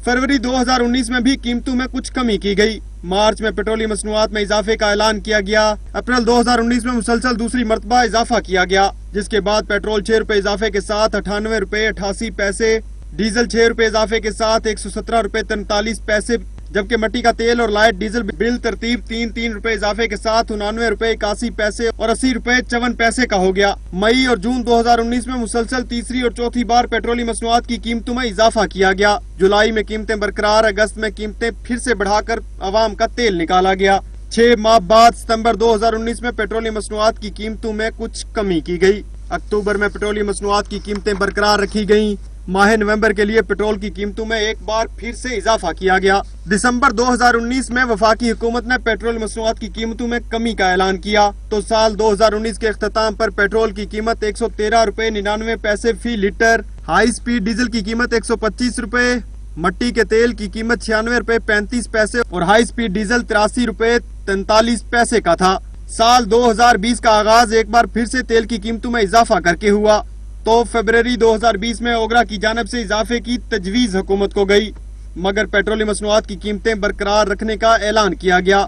फरवरी 2019 में भी कीमतों में कुछ कमी की गई। मार्च में पेट्रोलियम मसनूआत में इजाफे का ऐलान किया गया। अप्रैल 2019 में मुसलसल दूसरी मरतबा इजाफा किया गया, जिसके बाद पेट्रोल 6 रुपए इजाफे के साथ 98 रुपए 88 पैसे, डीजल 6 रुपए इजाफे के साथ 117 रुपए 43 पैसे, जबकि मट्टी का तेल और लाइट डीजल बिल तरतीब 3 रुपए इजाफे के साथ 99 रुपए 81 पैसे और 80 रुपए 54 पैसे का हो गया। मई और जून 2019 में मुसलसल तीसरी और चौथी बार पेट्रोलियम मसनूआत की कीमतों में इजाफा किया गया। जुलाई में कीमतें बरकरार, अगस्त में कीमतें फिर से बढ़ाकर अवाम का तेल निकाला गया। 6 माह बाद सितंबर 2019 में पेट्रोलियम मसनूआत की कीमतों में कुछ कमी की गई। अक्टूबर में पेट्रोलियम मसनूआत की कीमतें बरकरार रखी गयी। माह नवंबर के लिए पेट्रोल की कीमतों में एक बार फिर से इजाफा किया गया। दिसंबर 2019 में वफाकी हुकूमत ने पेट्रोल मसनूआत की कीमतों में कमी का ऐलान किया तो साल 2019 के इख्तिताम पर पेट्रोल की कीमत 113 रुपए 99 पैसे फी लीटर, हाई स्पीड डीजल की कीमत 125 रुपए, मट्टी के तेल की कीमत 96 रुपए 35 पैसे और हाई स्पीड डीजल 83 रुपए 43 पैसे का था। साल 2020 का आगाज एक बार फिर से तेल की कीमतों में इजाफा करके हुआ। तो फरवरी 2020 में ओगरा की जानिब से इजाफे की तजवीज़ हुकूमत को गई, मगर पेट्रोलियम मसनूआत की कीमतें बरकरार रखने का ऐलान किया गया।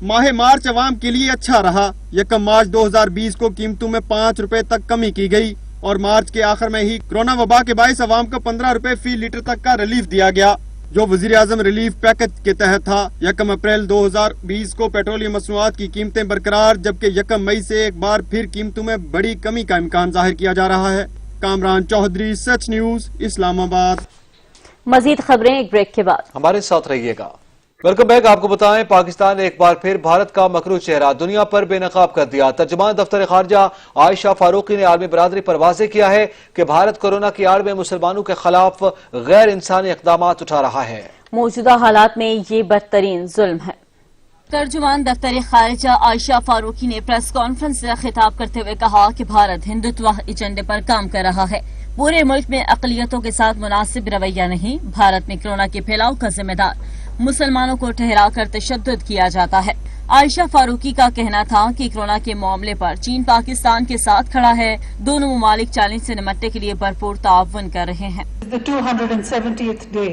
माह मार्च अवाम के लिए अच्छा रहा। 1 मार्च 2020 को कीमतों में 5 रुपए तक कमी की गई और मार्च के आखिर में ही कोरोना वबा के बायस अवाम को 15 रुपए फी लीटर तक का रिलीफ दिया गया, जो वजीर आजम रिलीफ पैकेज के तहत था। 1 अप्रैल 2020 को पेट्रोलियम मसनूआत की कीमतें बरकरार, जबकि 1 मई से एक बार फिर कीमतों में बड़ी कमी का इम्कान जाहिर किया जा रहा है। कामरान चौधरी, सच न्यूज, इस्लामाबाद। मजीद खबरें एक ब्रेक के बाद। हमारे साथ रहिएगा। Welcome back. आपको बताएं, पाकिस्तान ने एक बार फिर भारत का मकरू चेहरा दुनिया पर बेनकाब कर दिया। तर्जुमान दफ्तर खारजा आयशा फारूकी ने आलमी बरादरी पर वाज़ेह किया है कि भारत कोरोना की आड़ में मुसलमानों के खिलाफ गैर इंसानी इक़दाम उठा रहा है। मौजूदा हालात में ये बदतरीन जुल्म है। तर्जुमान दफ्तर खारजा आयशा फारूकी ने प्रेस कॉन्फ्रेंस से खिताब करते हुए कहा कि भारत हिंदुत्व एजेंडे पर काम कर रहा है। पूरे मुल्क में अक़लियतों के साथ मुनासिब रवैया नहीं। भारत में कोरोना के फैलाव का जिम्मेदार मुसलमानों को ठहरा कर तशद्दुद किया जाता है। आयशा फारूकी का कहना था कि कोरोना के मामले पर चीन पाकिस्तान के साथ खड़ा है। दोनों ममालिक चैलेंज से निपटने के लिए भरपूर ताउन कर रहे हैं। The 270th day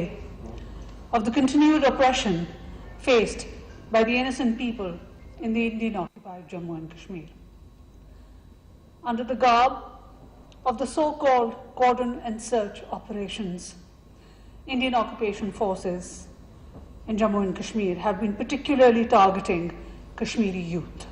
of the continued oppression faced by the innocent people in the Indian occupied Jammu and Kashmir. Under the garb of the so-called cordon and search operations, Indian occupation forces in Jammu and Kashmir have been particularly targeting Kashmiri youth.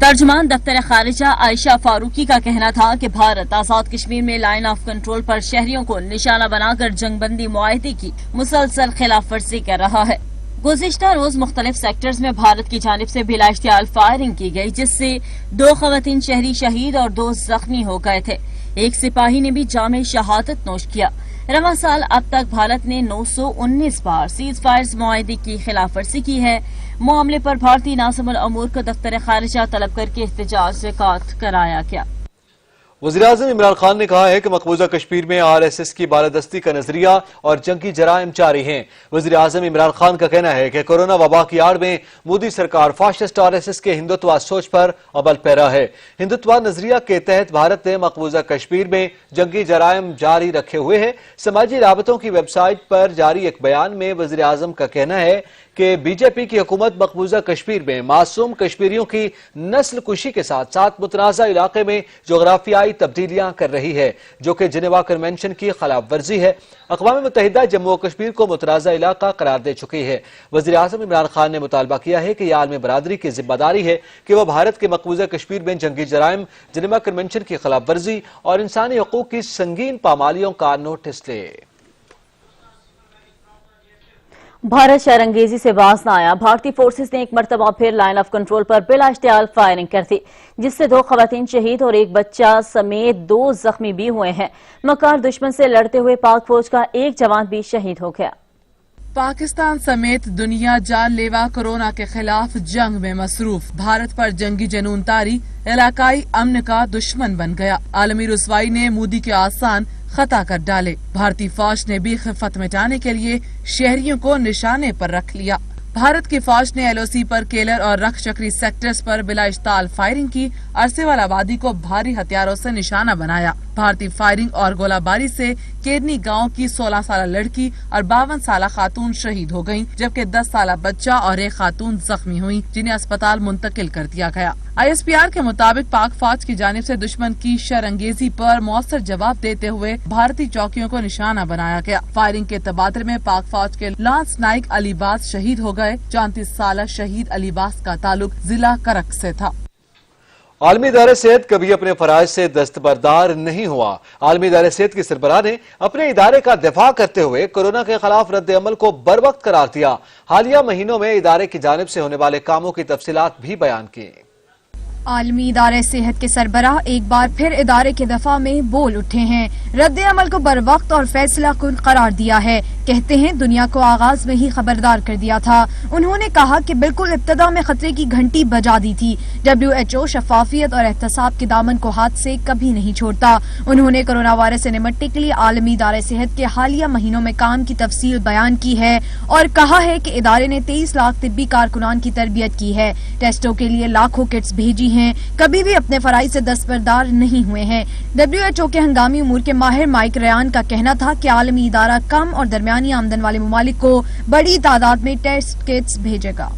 तर्जुमान दफ्तर खारिजा आयशा फारूकी का कहना था कि भारत आजाद कश्मीर में line of control पर शहरियों को निशाना बनाकर जंगबंदी मुआहदे की मुसलसल खिलाफ वर्जी कर रहा है। गुज़िश्ता रोज मुख्तलिफ सेक्टर्स में भारत की जानिब से बिलाइश्तियाल फायरिंग की गई, जिससे 2 ख़वातीन शहरी शहीद और 2 जख्मी हो गए थे। एक सिपाही ने भी जामे शहादत नोश किया। रवां साल अब तक भारत ने 919 बार सीज फायर मुआहदे की खिलाफ वर्जी की है। मामले पर भारतीय नाज़िमुल अमूर को दफ्तर खारिजा तलब करके एहतजाज रिकॉर्ड कराया गया। वज़ीर-ए-आज़म इमरान खान ने कहा है कि मकबूजा कश्मीर में RSS की बालादस्ती का नजरिया और जंगी जराइम जारी हैं। वज़ीर-ए-आज़म इमरान खान का कहना है कि कोरोना वबा की आड़ में मोदी सरकार फाशिस्ट RSS के हिंदुत्व सोच पर अमल पैरा है। हिंदुत्व नजरिया के तहत भारत ने मकबूजा कश्मीर में जंगी जराइम जारी रखे हुए है। समाजी राबतों की वेबसाइट पर जारी एक बयान में वज़ीर-ए-आज़म का कहना है कि बीजेपी की हुकूमत मकबूजा कश्मीर में मासूम कश्मीरियों की नस्ल कुशी के साथ साथ मुतनाज़ा इलाके में जोग्राफियाई तब्दीलियां कर रही है, जो कि जिनेवा कन्वेंशन की खिलाफ वर्जी है। अक़वाम मुत्तहिदा जम्मू और कश्मीर को मुतनाज़ा इलाका करार दे चुकी है। वज़ीर-ए-आज़म इमरान खान ने मुतालबा किया है कि यह आलमी बरादरी की जिम्मेदारी है कि वह भारत के मकबूजा कश्मीर में जंगी जराइम, जिनेवा कन्वेंशन की खिलाफ वर्जी और इंसानी हकूक की संगीन पामालियों का नोटिस ले। भारत शरंगेजी से बाज न आया। भारतीय फोर्सेस ने एक मरतबा फिर लाइन ऑफ कंट्रोल पर बिलाइश्तियाल फायरिंग कर दी, जिससे 2 खवातीन शहीद और 1 बच्चा समेत 2 जख्मी भी हुए हैं। मकार दुश्मन से लड़ते हुए पाक फौज का 1 जवान भी शहीद हो गया। पाकिस्तान समेत दुनिया जानलेवा कोरोना के खिलाफ जंग में मसरूफ। भारत पर जंगी जनून तारी इलाकाई अमन का दुश्मन बन गया। आलमी रुसवाई ने मोदी के आसान खता कर डाले। भारतीय फौज ने भी खिफत मिटाने के लिए शहरियों को निशाने पर रख लिया। भारत की फौज ने LOC पर केलर और रख चक्री सेक्टर्स पर बिलाइश्तियाल फायरिंग की। अरसेवाल आबादी को भारी हथियारों से निशाना बनाया। भारतीय फायरिंग और गोलाबारी से केरनी गांव की 16 साल लड़की और 52 साल खातून शहीद हो गयीं, जबकि 10 साल बच्चा और 1 खातून जख्मी हुई, जिन्हें अस्पताल मुंतकिल कर दिया गया। ISPR के मुताबिक पाक फौज की जानिब से दुश्मन की शरंगेजी पर मौसर जवाब देते हुए भारतीय चौकियों को निशाना बनाया गया। फायरिंग के तबादले में पाक फौज के लांस नाइक अलीबाज शहीद हो गए। 34 साल शहीद अलीबाज का ताल्लुक जिला करक से था। आलमी इदारे सेहत कभी अपने फराइज से दस्तबरदार नहीं हुआ। आलमी इदारे सेहत की सरबराह ने अपने इदारे का दिफा करते हुए कोरोना के खिलाफ रद्द अमल को बर वक्त करार दिया। हालिया महीनों में इदारे की जानिब से होने वाले कामों की तफसीलात भी बयान की। आलमी इदारे सेहत के सरबराह एक बार फिर इदारे के दफा में बोल उठे हैं। रद्द अमल को बर वक्त और फैसला कुन करार दिया है। कहते हैं दुनिया को आगाज में ही खबरदार कर दिया था। उन्होंने कहा कि बिल्कुल इब्तदा में खतरे की घंटी बजा दी थी। WHO शफाफियत और एहतसाब के दामन को हाथ से कभी नहीं छोड़ता। उन्होंने कोरोना वायरस से निपटने के लिए आलमी इदारे सेहत के हालिया महीनों में काम की तफसील बयान की है और कहा है कि इदारे ने 23 लाख तिब्बी कारकुनान की तरबियत की है, टेस्टों के लिए लाखों किट्स भेजी हैं, कभी भी अपने फराइज से दस्तबरदार नहीं हुए हैं। WHO के हंगामी उमूर के माहिर माइक रयान का कहना था कि आलमी इदारा कम और दरमियानी आमदन वाले ममालिक को बड़ी तादाद में टेस्ट किट्स भेजेगा।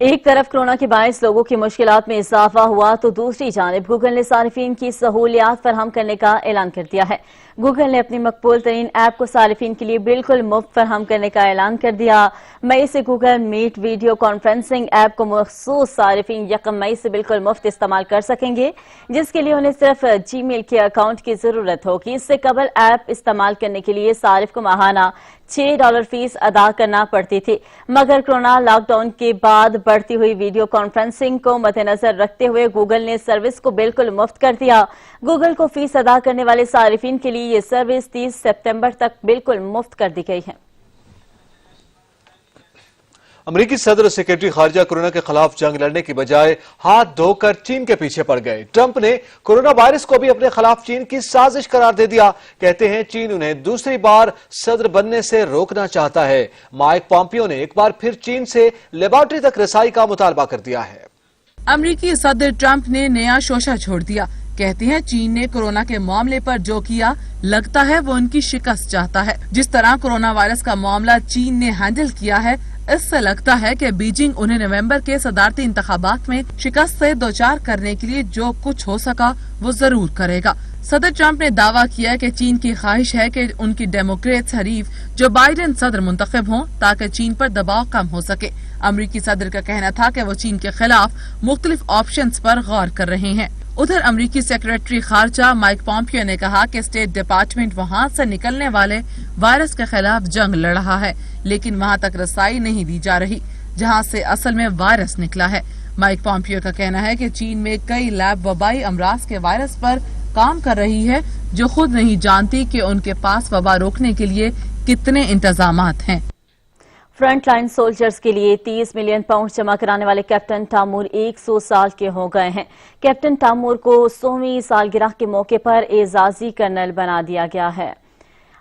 एक तरफ कोरोना के बायस लोगों की मुश्किलात में इजाफा हुआ तो दूसरी जानिब गूगल ने सारिफीन की सहूलियात फराहम करने का ऐलान कर दिया है। गूगल ने अपनी मकबूल तरीन ऐप को सारिफीन के लिए बिल्कुल मुफ्त फराहम करने का ऐलान कर दिया। मई से Google Meet video conferencing app को मखसूस सारिफीन 1 मई से बिल्कुल मुफ्त इस्तेमाल कर सकेंगे, जिसके लिए उन्हें सिर्फ जीमेल के अकाउंट की जरूरत होगी। इससे कबल ऐप इस्तेमाल करने के लिए सारिफ को माहाना $6 फीस अदा करना पड़ती थी, मगर कोरोना लॉकडाउन के बाद बढ़ती हुई वीडियो कॉन्फ्रेंसिंग को मद्देनजर रखते हुए गूगल ने सर्विस को बिल्कुल मुफ्त कर दिया। गूगल को फीस अदा करने वाले सारिफीन के लिए ये सर्विस 30 सितंबर तक बिल्कुल मुफ्त कर दी गई है। अमेरिकी सदर और सेक्रेटरी खारजा कोरोना के खिलाफ जंग लड़ने की बजाय हाथ धोकर चीन के पीछे पड़ गए। ट्रंप ने कोरोना वायरस को भी अपने खिलाफ चीन की साजिश करार दे दिया। कहते हैं चीन उन्हें दूसरी बार सदर बनने से रोकना चाहता है। माइक पॉम्पियो ने एक बार फिर चीन से लेबॉर्ट्री तक रसाई का मुतालबा कर दिया है। अमेरिकी सदर ट्रंप ने नया शोशा छोड़ दिया। कहते हैं चीन ने कोरोना के मामले पर जो किया लगता है वो उनकी शिकस्त चाहता है। जिस तरह कोरोना वायरस का मामला चीन ने हैंडल किया है, इससे लगता है कि बीजिंग उन्हें नवंबर के सदारती इंतखाबात में शिकस्त से दोचार करने के लिए जो कुछ हो सका वो जरूर करेगा। सदर ट्रंप ने दावा किया कि चीन की ख्वाहिश है कि उनकी डेमोक्रेट हरीफ जो बाइडेन सदर मुंतखब हों ताकि चीन पर दबाव कम हो सके। अमेरिकी सदर का कहना था कि वो चीन के खिलाफ मुख्तलिफ ऑप्शंस पर गौर कर रहे हैं। उधर अमेरिकी सेक्रेटरी खारजा माइक पॉम्पियो ने कहा कि स्टेट डिपार्टमेंट वहां से निकलने वाले वायरस के खिलाफ जंग लड़ रहा है, लेकिन वहां तक रसाई नहीं दी जा रही जहां से असल में वायरस निकला है। माइक पॉम्पियो का कहना है कि चीन में कई लैब वबाई अमराज के वायरस पर काम कर रही है जो खुद नहीं जानती कि उनके पास वबा रोकने के लिए कितने इंतजामात हैं। फ्रंट लाइन सोल्जर्स के लिए 30 मिलियन पाउंड जमा कराने वाले कैप्टन टामूर 100 साल के हो गए हैं। कैप्टन टामूर को 100वीं सालगिरह के मौके पर एजाजी कर्नल बना दिया गया है।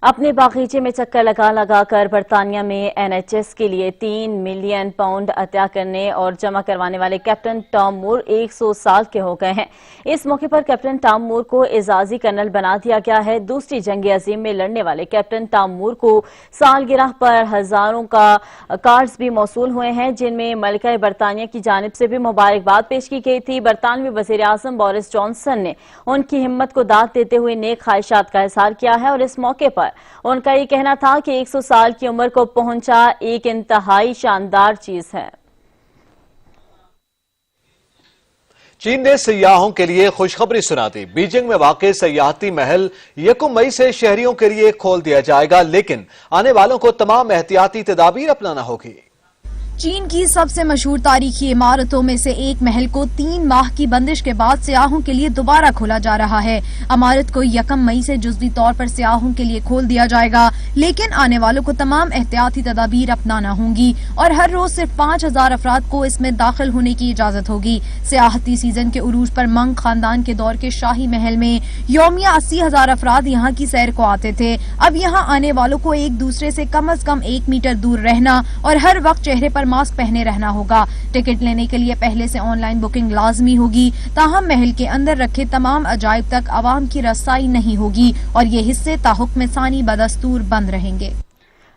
अपने बागीचे में चक्कर लगा कर बरतानिया में NHS के लिए 3 मिलियन पाउंड अता करने और जमा करवाने वाले कैप्टन टॉम मूर 100 साल के हो गए हैं। इस मौके पर कैप्टन टॉम मूर को एजाजी कर्नल बना दिया गया है। दूसरी जंग अजीम में लड़ने वाले कैप्टन टॉम मूर को सालगिरह पर हजारों का कार्ड्स भी मौसूल हुए हैं, जिनमें मलिका बरतानिया की जानिब से भी मुबारकबाद पेश की गई थी। बरतानवी वजीर आजम बोरिस जॉनसन ने उनकी हिम्मत को दाद देते हुए नेक ख्वाहिशात का इजहार किया है और इस मौके पर उनका ये कहना था कि 100 साल की उम्र को पहुंचा एक इंतहाई शानदार चीज है। चीन ने सयाहों के लिए खुशखबरी सुना दी। बीजिंग में वाक़ सयाहती महल 1 मई से शहरियों के लिए खोल दिया जाएगा, लेकिन आने वालों को तमाम एहतियाती तदाबीर अपनाना होगी। चीन की सबसे मशहूर तारीखी इमारतों में से एक महल को 3 माह की बंदिश के बाद सियाहों के लिए दोबारा खोला जा रहा है। इमारत को 1 मई से जुज़वी तौर पर सियाहों के लिए खोल दिया जाएगा, लेकिन आने वालों को तमाम एहतियाती तदाबीर अपनाना होंगी और हर रोज सिर्फ 5000 अफराद को इसमें दाखिल होने की इजाजत होगी। सियाहती सीजन के उरूज पर मंग खानदान के दौर के शाही महल में यौमिया 80,000 अफराद यहाँ की सैर को आते थे। अब यहाँ आने वालों को एक दूसरे से कम 1 मीटर दूर रहना और हर वक्त चेहरे पर मास्क पहने रहना होगा। टिकट लेने के लिए पहले से ऑनलाइन बुकिंग लाजमी होगी। ताहम महल के अंदर रखे तमाम अजायब तक आवाम की रसाई नहीं होगी और ये हिस्से ताहुक्म सानी बदस्तूर बंद रहेंगे।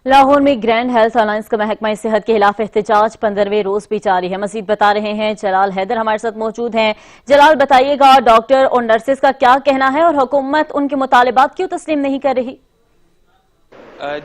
लाहौर में ग्रैंड हेल्थ अलायंस का महकमा सेहत के खिलाफ एहतजाज 15वें रोज भी जारी है। मजीद बता रहे हैं जलाल हैदर हमारे साथ मौजूद हैं। जलाल, बताइएगा डॉक्टर और नर्सेज का क्या कहना है और हुकूमत उनके मुतालिबात क्यों तस्लीम नहीं कर रही?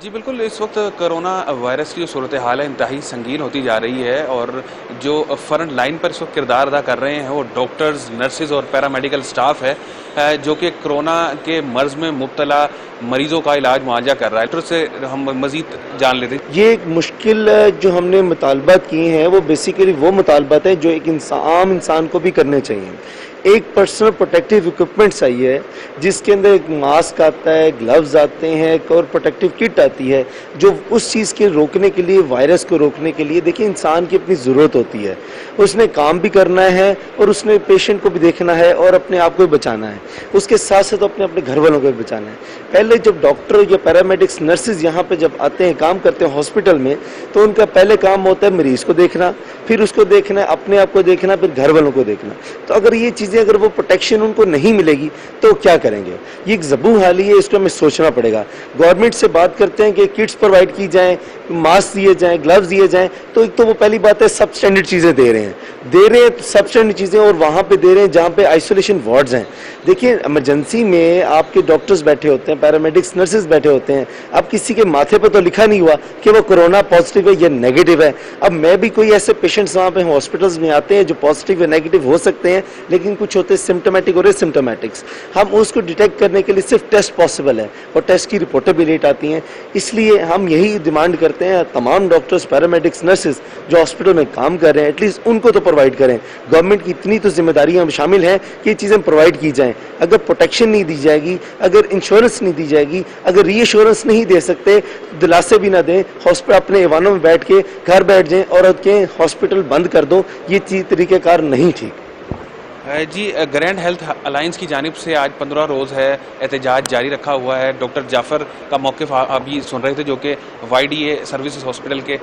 जी बिल्कुल, इस वक्त कोरोना वायरस की जो सूरत हाल है इंतहाई संगीन होती जा रही है और जो फ्रंट लाइन पर इस वक्त किरदार अदा कर रहे हैं वो डॉक्टर्स, नर्सेज और पैरामेडिकल स्टाफ है जो कि कोरोना के मर्ज में मुब्तला मरीजों का इलाज मुआवजा कर रहा है। डॉक्टर से हम मजीद जान लेते हैं। ये एक मुश्किल जो हमने मुतालबात किए हैं वो बेसिकली वो मुतालबात है जो एक आम इंसान को भी करने चाहिए। एक पर्सनल प्रोटेक्टिव इक्विपमेंट चाहिए जिसके अंदर एक मास्क आता है, ग्लव्स आते हैं, एक और प्रोटेक्टिव किट आती है जो उस चीज़ के रोकने के लिए, वायरस को रोकने के लिए, देखिए इंसान की अपनी ज़रूरत होती है, उसने काम भी करना है और उसने पेशेंट को भी देखना है और अपने आप को भी बचाना है, उसके साथ साथ अपने अपने घर वालों को भी बचाना है। पहले जब डॉक्टर या पैरामेडिक्स नर्सेज यहाँ पे जब आते हैं, काम करते हैं हॉस्पिटल में, तो उनका पहले काम होता है मरीज को देखना, फिर उसको देखना, अपने आप को देखना, फिर घर वालों को देखना। तो अगर ये चीज़ें, अगर वो प्रोटेक्शन उनको नहीं मिलेगी तो क्या करेंगे? ये एक ज़बू हाली है, इसको हमें सोचना पड़ेगा। गवर्नमेंट से बात करते हैं कि किट्स प्रोवाइड की जाएं, मास्क दिए जाएं, ग्लव्स दिए जाएं, तो एक तो वो पहली बात है सब स्टैंडर्ड चीज़ें दे रहे हैं सब स्टैंडर्ड चीज़ें, और वहाँ पे दे रहे हैं जहाँ पे आइसोलेशन वार्ड्स हैं। देखिए इमरजेंसी में आपके डॉक्टर्स बैठे होते हैं, पैरामेडिक्स नर्सेज बैठे होते हैं, अब किसी के माथे पर तो लिखा नहीं हुआ कि वो कोरोना पॉजिटिव है या नेगेटिव है। अब मैं भी कोई ऐसे पेशेंट्स वहाँ पे हॉस्पिटल्स में आते हैं जो पॉजिटिव या नेगेटिव हो सकते हैं, लेकिन कुछ होते हैं सिम्टोमेटिक और एसिम्टोमेटिक्स। हम उसको डिटेक्ट करने के लिए सिर्फ टेस्ट पॉसिबल है और टेस्ट की रिपोर्टें भी लेट आती हैं। इसलिए हम यही डिमांड करते हैं तमाम डॉक्टर्स, पैरामेडिक्स, नर्सेज जो हॉस्पिटल में काम कर रहे हैं, एटलीस्ट उनको तो प्रोवाइड करें। गवर्नमेंट की इतनी तो जिम्मेदारियां शामिल हैं कि ये चीज़ें प्रोवाइड की जाएं। अगर प्रोटेक्शन नहीं दी जाएगी, अगर इंश्योरेंस नहीं दी जाएगी, अगर रीअश्योरेंस नहीं दे सकते, दिलासे भी ना दें, हॉस्पिटल अपने ईवानों में बैठ के घर बैठ जाएं और के हॉस्पिटल बंद कर दो, ये तरीक़ेकार नहीं ठीक। जी, ग्रैंड हेल्थ अलायंस की जानिब से आज 15 रोज़ है एहतजाज जारी रखा हुआ है। डॉक्टर जाफ़र का मौक़िफ़ अभी सुन रहे थे जो कि YDA सर्विसेज हॉस्पिटल के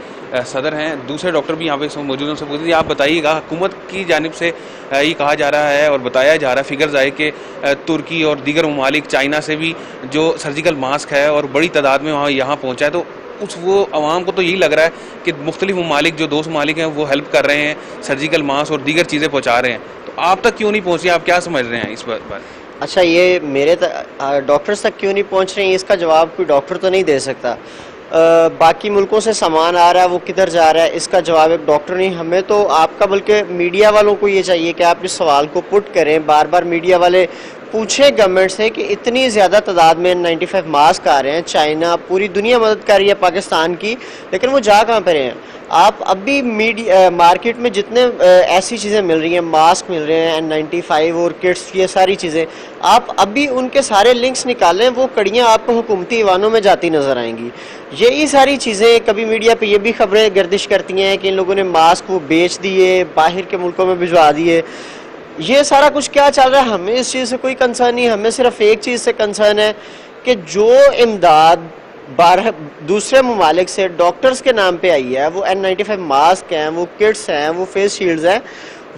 सदर हैं। दूसरे डॉक्टर भी यहाँ पे मौजूद हैं, उनसे पूछते हैं आप बताइएगा, हुकूमत की जानिब से ये कहा जा रहा है और बताया जा रहा है, फिगर्स आए कि तुर्की और दीगर ममालिक, चाइना से भी जो सर्जिकल मास्क है और बड़ी तादाद में वहाँ यहाँ पहुँचा है, तो वो आवाम को तो यही लग रहा है कि मुख्तलिफ ममालिक, जो 2 ममालिक हैं, वो हेल्प कर रहे हैं, सर्जिकल मास्क और दीगर चीज़ें पहुँचा रहे हैं। तो आप तक क्यों नहीं पहुँची? आप क्या समझ रहे हैं इस बार? अच्छा, ये मेरे डॉक्टर्स तक क्यों नहीं पहुँच रहे हैं, इसका जवाब कोई डॉक्टर तो नहीं दे सकता। बाकी मुल्कों से सामान आ रहा है, वो किधर जा रहा है, इसका जवाब एक डॉक्टर नहीं, हमें तो आपका, बल्कि मीडिया वालों को ये चाहिए कि आप इस सवाल को पुट करें। बार बार मीडिया वाले पूछें गवर्नमेंट से कि इतनी ज़्यादा तादाद में 95 मास्क आ रहे हैं, चाइना, पूरी दुनिया मदद कर रही है पाकिस्तान की, लेकिन वो जा कहाँ पर हैं? आप अभी मार्केट में जितने ऐसी चीज़ें मिल रही हैं, मास्क मिल रहे हैं, N95 और किट्स, ये सारी चीज़ें, आप अभी उनके सारे लिंक्स निकालें, वो कड़ियाँ आपको हुकूमती ईवानों में जाती नज़र आएंगी। यही सारी चीज़ें कभी मीडिया पे ये भी खबरें गर्दिश करती हैं कि इन लोगों ने मास्क वो बेच दिए, बाहर के मुल्कों में भिजवा दिए। ये सारा कुछ क्या चल रहा है, हमें इस चीज़ से कोई कंसर्न नहीं। हमें सिर्फ एक चीज़ से कंसर्न है कि जो इमदाद दूसरे ममालिक से डॉक्टर्स के नाम पे आई है, वो N95 मास्क हैं, वो किट्स हैं, वो फेस शील्ड्स हैं,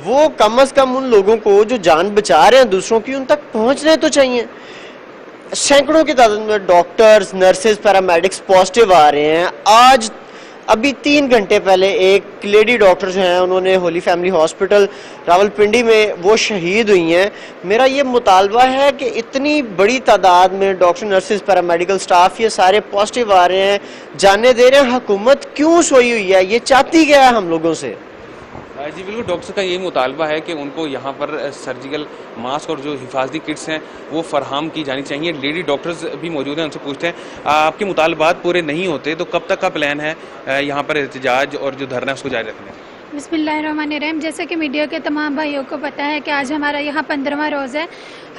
वो कम अज़ कम उन लोगों को जो जान बचा रहे हैं दूसरों की, उन तक पहुंचने तो चाहिए। सैकड़ों की तादाद में डॉक्टर्स, नर्सेज, पैरामेडिक्स पॉजिटिव आ रहे हैं। आज अभी 3 घंटे पहले एक लेडी डॉक्टर जो हैं, उन्होंने होली फैमिली हॉस्पिटल रावलपिंडी में वो शहीद हुई हैं। मेरा ये मुतालबा है कि इतनी बड़ी तादाद में डॉक्टर, नर्सेज, पैरामेडिकल स्टाफ ये सारे पॉजिटिव आ रहे हैं, जाने दे रहे हैं, हुकूमत क्यों सोई हुई है? ये चाहती क्या है हम लोगों से? जी बिल्कुल, डॉक्टर का यही मुतालबा है कि उनको यहाँ पर सर्जिकल मास्क और जो हिफाजती किट्स हैं वो फराहम की जानी चाहिए। लेडी डॉक्टर्स भी मौजूद हैं, उनसे पूछते हैं आपके मुतालबात पूरे नहीं होते तो कब तक का प्लान है यहाँ पर एहतजाज और जो धरना है उसको जारी रखने का? बिस्मिल्लाहिर्रहमानिर्रहीम। जैसे कि मीडिया के तमाम भाइयों को पता है कि आज हमारा यहाँ 15वां रोज़ है।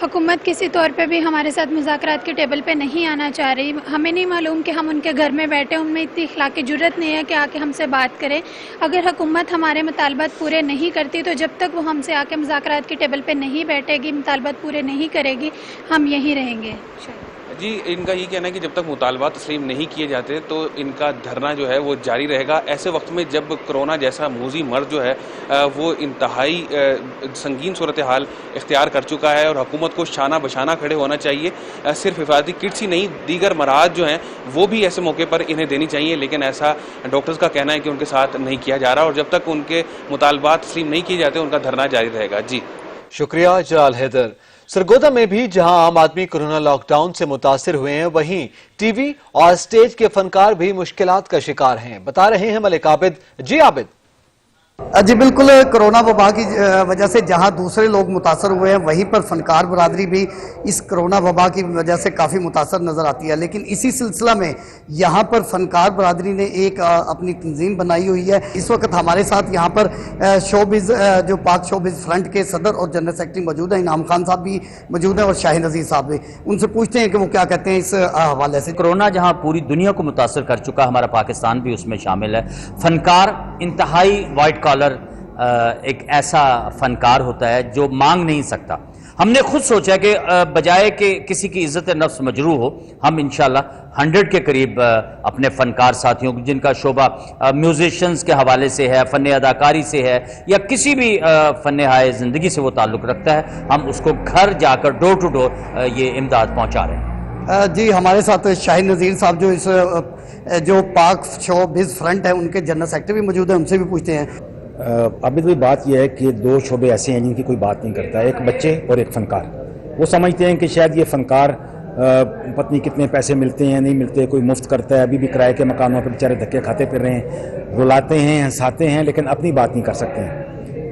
हुकूमत किसी तौर पे भी हमारे साथ मुज़ाकरात की टेबल पे नहीं आना चाह रही। हमें नहीं मालूम कि हम उनके घर में बैठे, उनमें इतनी इखलाकी जुर्रत नहीं है कि आके हमसे बात करें। अगर हुकूमत हमारे मुतालबात पूरे नहीं करती तो जब तक वो हमसे आके मुज़ाकरात की टेबल पे नहीं बैठेगी, मुतालबात पूरे नहीं करेगी, हम यहीं रहेंगे। जी, इनका ये कहना है कि जब तक मुतालबात तस्लीम नहीं किए जाते तो इनका धरना जो है वो जारी रहेगा। ऐसे वक्त में जब कोरोना जैसा मूजी मर्ज जो है वो इंतहाई संगीन सूरत हाल इख्तियार कर चुका है और हुकूमत को शाना बशाना खड़े होना चाहिए। सिर्फ हिफाजती किट्स ही नहीं, दीगर मराज जो हैं वो भी ऐसे मौके पर इन्हें देनी चाहिए, लेकिन ऐसा डॉक्टर्स का कहना है कि उनके साथ नहीं किया जा रहा और जब तक उनके मुतालबात तस्लीम नहीं किए जाते उनका धरना जारी रहेगा। जी शुक्रिया जलाल हैदर। सरगोदा में भी जहां आम आदमी कोरोना लॉकडाउन से मुतासिर हुए हैं, वहीं टीवी और स्टेज के फनकार भी मुश्किलात का शिकार हैं। बता रहे हैं मलिक आबिद। जी आबिद। جی بالکل، کورونا وبا کی وجہ سے جہاں دوسرے لوگ متاثر ہوئے ہیں وہیں پر فنکار برادری بھی اس کورونا وبا کی وجہ سے کافی متاثر نظر آتی ہے، لیکن اسی سلسلہ میں یہاں پر فنکار برادری نے ایک اپنی تنظیم بنائی ہوئی ہے۔ اس وقت ہمارے ساتھ یہاں پر شوبز جو پاک شوبز فرنٹ کے صدر اور جنرل سیکرٹری موجود ہیں، انعام خان صاحب بھی موجود ہیں اور شاہین عزیز صاحب بھی، ان سے پوچھتے ہیں کہ وہ کیا کہتے ہیں اس حوالے سے۔ کورونا جہاں پوری دنیا کو متاثر کر چکا، ہمارا پاکستان بھی اس میں شامل ہے۔ فنکار انتہائی وائٹ کالر ایک ایسا فنکار ہوتا ہے جو مانگ نہیں سکتا۔ ہم نے خود سوچا کہ بجائے کہ کسی کی عزت نفس مجروح ہو، ہم انشاءاللہ 100 کے قریب اپنے فنکار ساتھیوں جن کا شعبہ میوزیشنز کے حوالے سے ہے، فن اداکاری سے ہے یا کسی بھی فن ہائے زندگی سے وہ تعلق رکھتا ہے، ہم اس کو گھر جا کر ڈور ٹو ڈور یہ امداد پہنچا رہے ہیں۔ جی ہمارے ساتھ شاہین نذیر صاحب جو پاک شو بز فرنٹ ہے ان کے جنرل سیکرٹری بھی موجود ہیں، ان سے بھی پوچھتے ہیں۔ ابھی تو بات یہ ہے کہ دو شعبے ایسے ہیں جن کی کوئی بات نہیں کرتا ہے، ایک بچے اور ایک فنکار۔ وہ سمجھتے ہیں کہ شاید یہ فنکار پتنی کتنے پیسے ملتے ہیں نہیں ملتے، کوئی مفت کرتا ہے، ابھی بھی کرائے کے مکانوں پہ بیچارے دھکے کھاتے پھر رہے ہیں، رلاتے ہیں ہنساتے ہیں، لیکن اپنی بات نہیں کر سکتے ہیں۔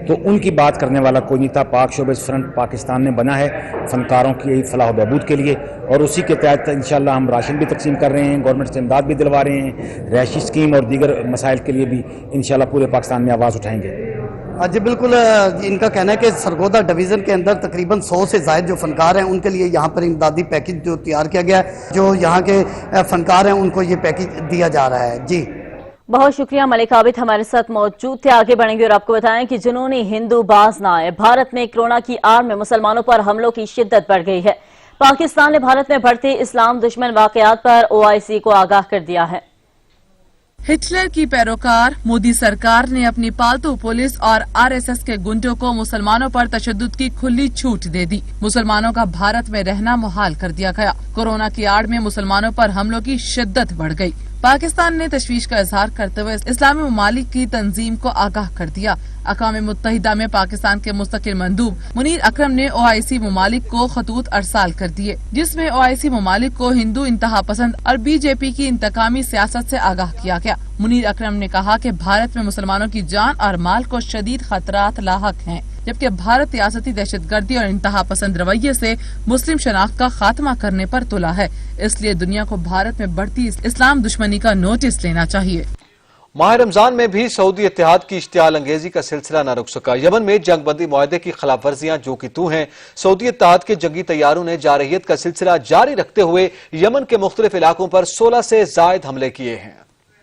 تو ان کی بات کرنے والا کوئی نہیں تھا۔ پاک شوبز فرنٹ پاکستان نے بنا ہے فنکاروں کی فلاح و بہبود کے لیے، اور اسی کے تحت انشاءاللہ ہم راشن بھی تقسیم کر رہے ہیں، گورنمنٹ سے امداد بھی دلوا رہے ہیں، رہائشی اسکیم اور دیگر مسائل کے لیے بھی انشاءاللہ پورے پاکستان میں آواز اٹھائیں گے۔ جی بالکل، ان کا کہنا ہے کہ سرگودا ڈویژن کے اندر تقریباً 100 سے زائد جو فنکار ہیں ان کے لیے یہاں پر امدادی پیکج جو تیار کیا گیا ہے، جو یہاں کے فنکار ہیں ان کو یہ پیکج دیا جا رہا ہے۔ جی بہت شکریہ ملک عابد ہمارے ساتھ موجود تھے۔ آگے بڑھیں گے اور آپ کو بتائیں کہ جنونی ہندو باز نہ آئے، بھارت میں کورونا کی آڑ میں مسلمانوں پر حملوں کی شدت بڑھ گئی ہے۔ پاکستان نے بھارت میں بڑھتے اسلام دشمن واقعات پر OIC کو آگاہ کر دیا ہے۔ ہٹلر کی پیروکار مودی سرکار نے اپنی پالتو پولیس اور RSS کے گنڈوں کو مسلمانوں پر تشدد کی کھلی چھوٹ دے دی۔ مسلمانوں کا بھارت میں رہنا محال کر دیا گیا۔ کورونا کی آڑ میں مسلمانوں پر حملوں کی شدت بڑھ گئی۔ پاکستان نے تشویش کا اظہار کرتے ہوئے اسلامی ممالک کی تنظیم کو آگاہ کر دیا۔ اقوام متحدہ میں پاکستان کے مستقل مندوب منیر اکرم نے OIC ممالک کو خطوط ارسال کر دیے، جس میں OIC ممالک کو ہندو انتہا پسند اور BJP کی انتقامی سیاست سے آگاہ کیا گیا۔ منیر اکرم نے کہا کہ بھارت میں مسلمانوں کی جان اور مال کو شدید خطرات لاحق ہیں، جبکہ بھارت ریاستی دہشت گردی اور انتہا پسند رویے سے مسلم شناخت کا خاتمہ کرنے پر تلا ہے، اس لیے دنیا کو بھارت میں بڑھتی اسلام دشمنی کا نوٹس لینا چاہیے۔ ماہ رمضان میں بھی سعودی اتحاد کی اشتعال انگیزی کا سلسلہ نہ رک سکا۔ یمن میں جنگ بندی معاہدے کی خلاف ورزیاں جو کہ تو ہیں، سعودی اتحاد کے جنگی طیاروں نے جارحیت کا سلسلہ جاری رکھتے ہوئے یمن کے مختلف علاقوں پر 16 سے زائد حملے کیے ہیں۔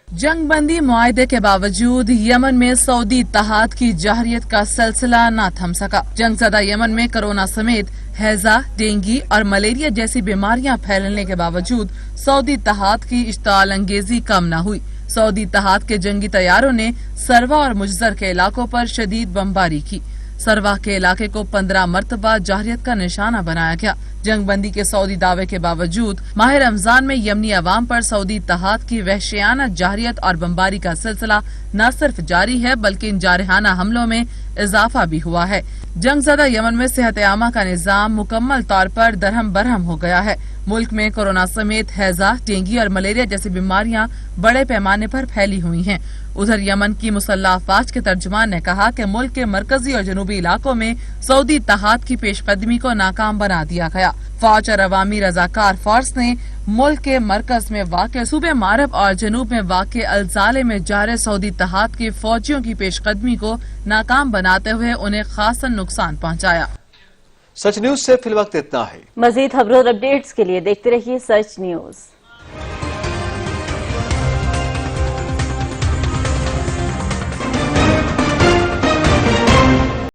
جنگ بندی معاہدے کے باوجود یمن میں سعودی اتحاد کی جارحیت کا سلسلہ نہ تھم سکا۔ جنگ زدہ یمن میں کورونا سمیت ہیضہ، ڈینگی اور ملیریا جیسی بیماریاں پھیلنے کے باوجود سعودی اتحاد کی اشتعال انگیزی کم نہ ہوئی۔ سعودی اتحاد کے جنگی طیاروں نے سروا اور مجزر کے علاقوں پر شدید بمباری کی۔ سروا کے علاقے کو 15 مرتبہ جارحیت کا نشانہ بنایا گیا۔ جنگ بندی کے سعودی دعوے کے باوجود ماہ رمضان میں یمنی عوام پر سعودی اتحاد کی وحشیانہ جارحیت اور بمباری کا سلسلہ نہ صرف جاری ہے بلکہ ان جارحانہ حملوں میں اضافہ بھی ہوا ہے۔ جنگ زدہ یمن میں صحت عامہ کا نظام مکمل طور پر درہم برہم ہو گیا ہے۔ ملک میں کورونا سمیت ہیضہ، ڈینگی اور ملیریا جیسی بیماریاں بڑے پیمانے پر پھیلی ہوئی ہیں۔ ادھر یمن کی مسلح افواج کے ترجمان نے کہا کہ ملک کے مرکزی اور جنوبی علاقوں میں سعودی اتحاد کی پیش قدمی کو ناکام بنا دیا گیا۔ فوج اور عوامی رضاکار فورس نے ملک کے مرکز میں واقع صوبے مغرب اور جنوب میں واقع الزالے میں جارح سعودی اتحاد کے فوجیوں کی پیش قدمی کو ناکام بناتے ہوئے انہیں خاصا نقصان پہنچایا۔ سچ نیوز سے فی الوقت اتنا ہے۔ مزید خبروں اور اپڈیٹس کے لیے دیکھتے رہیے سچ نیوز۔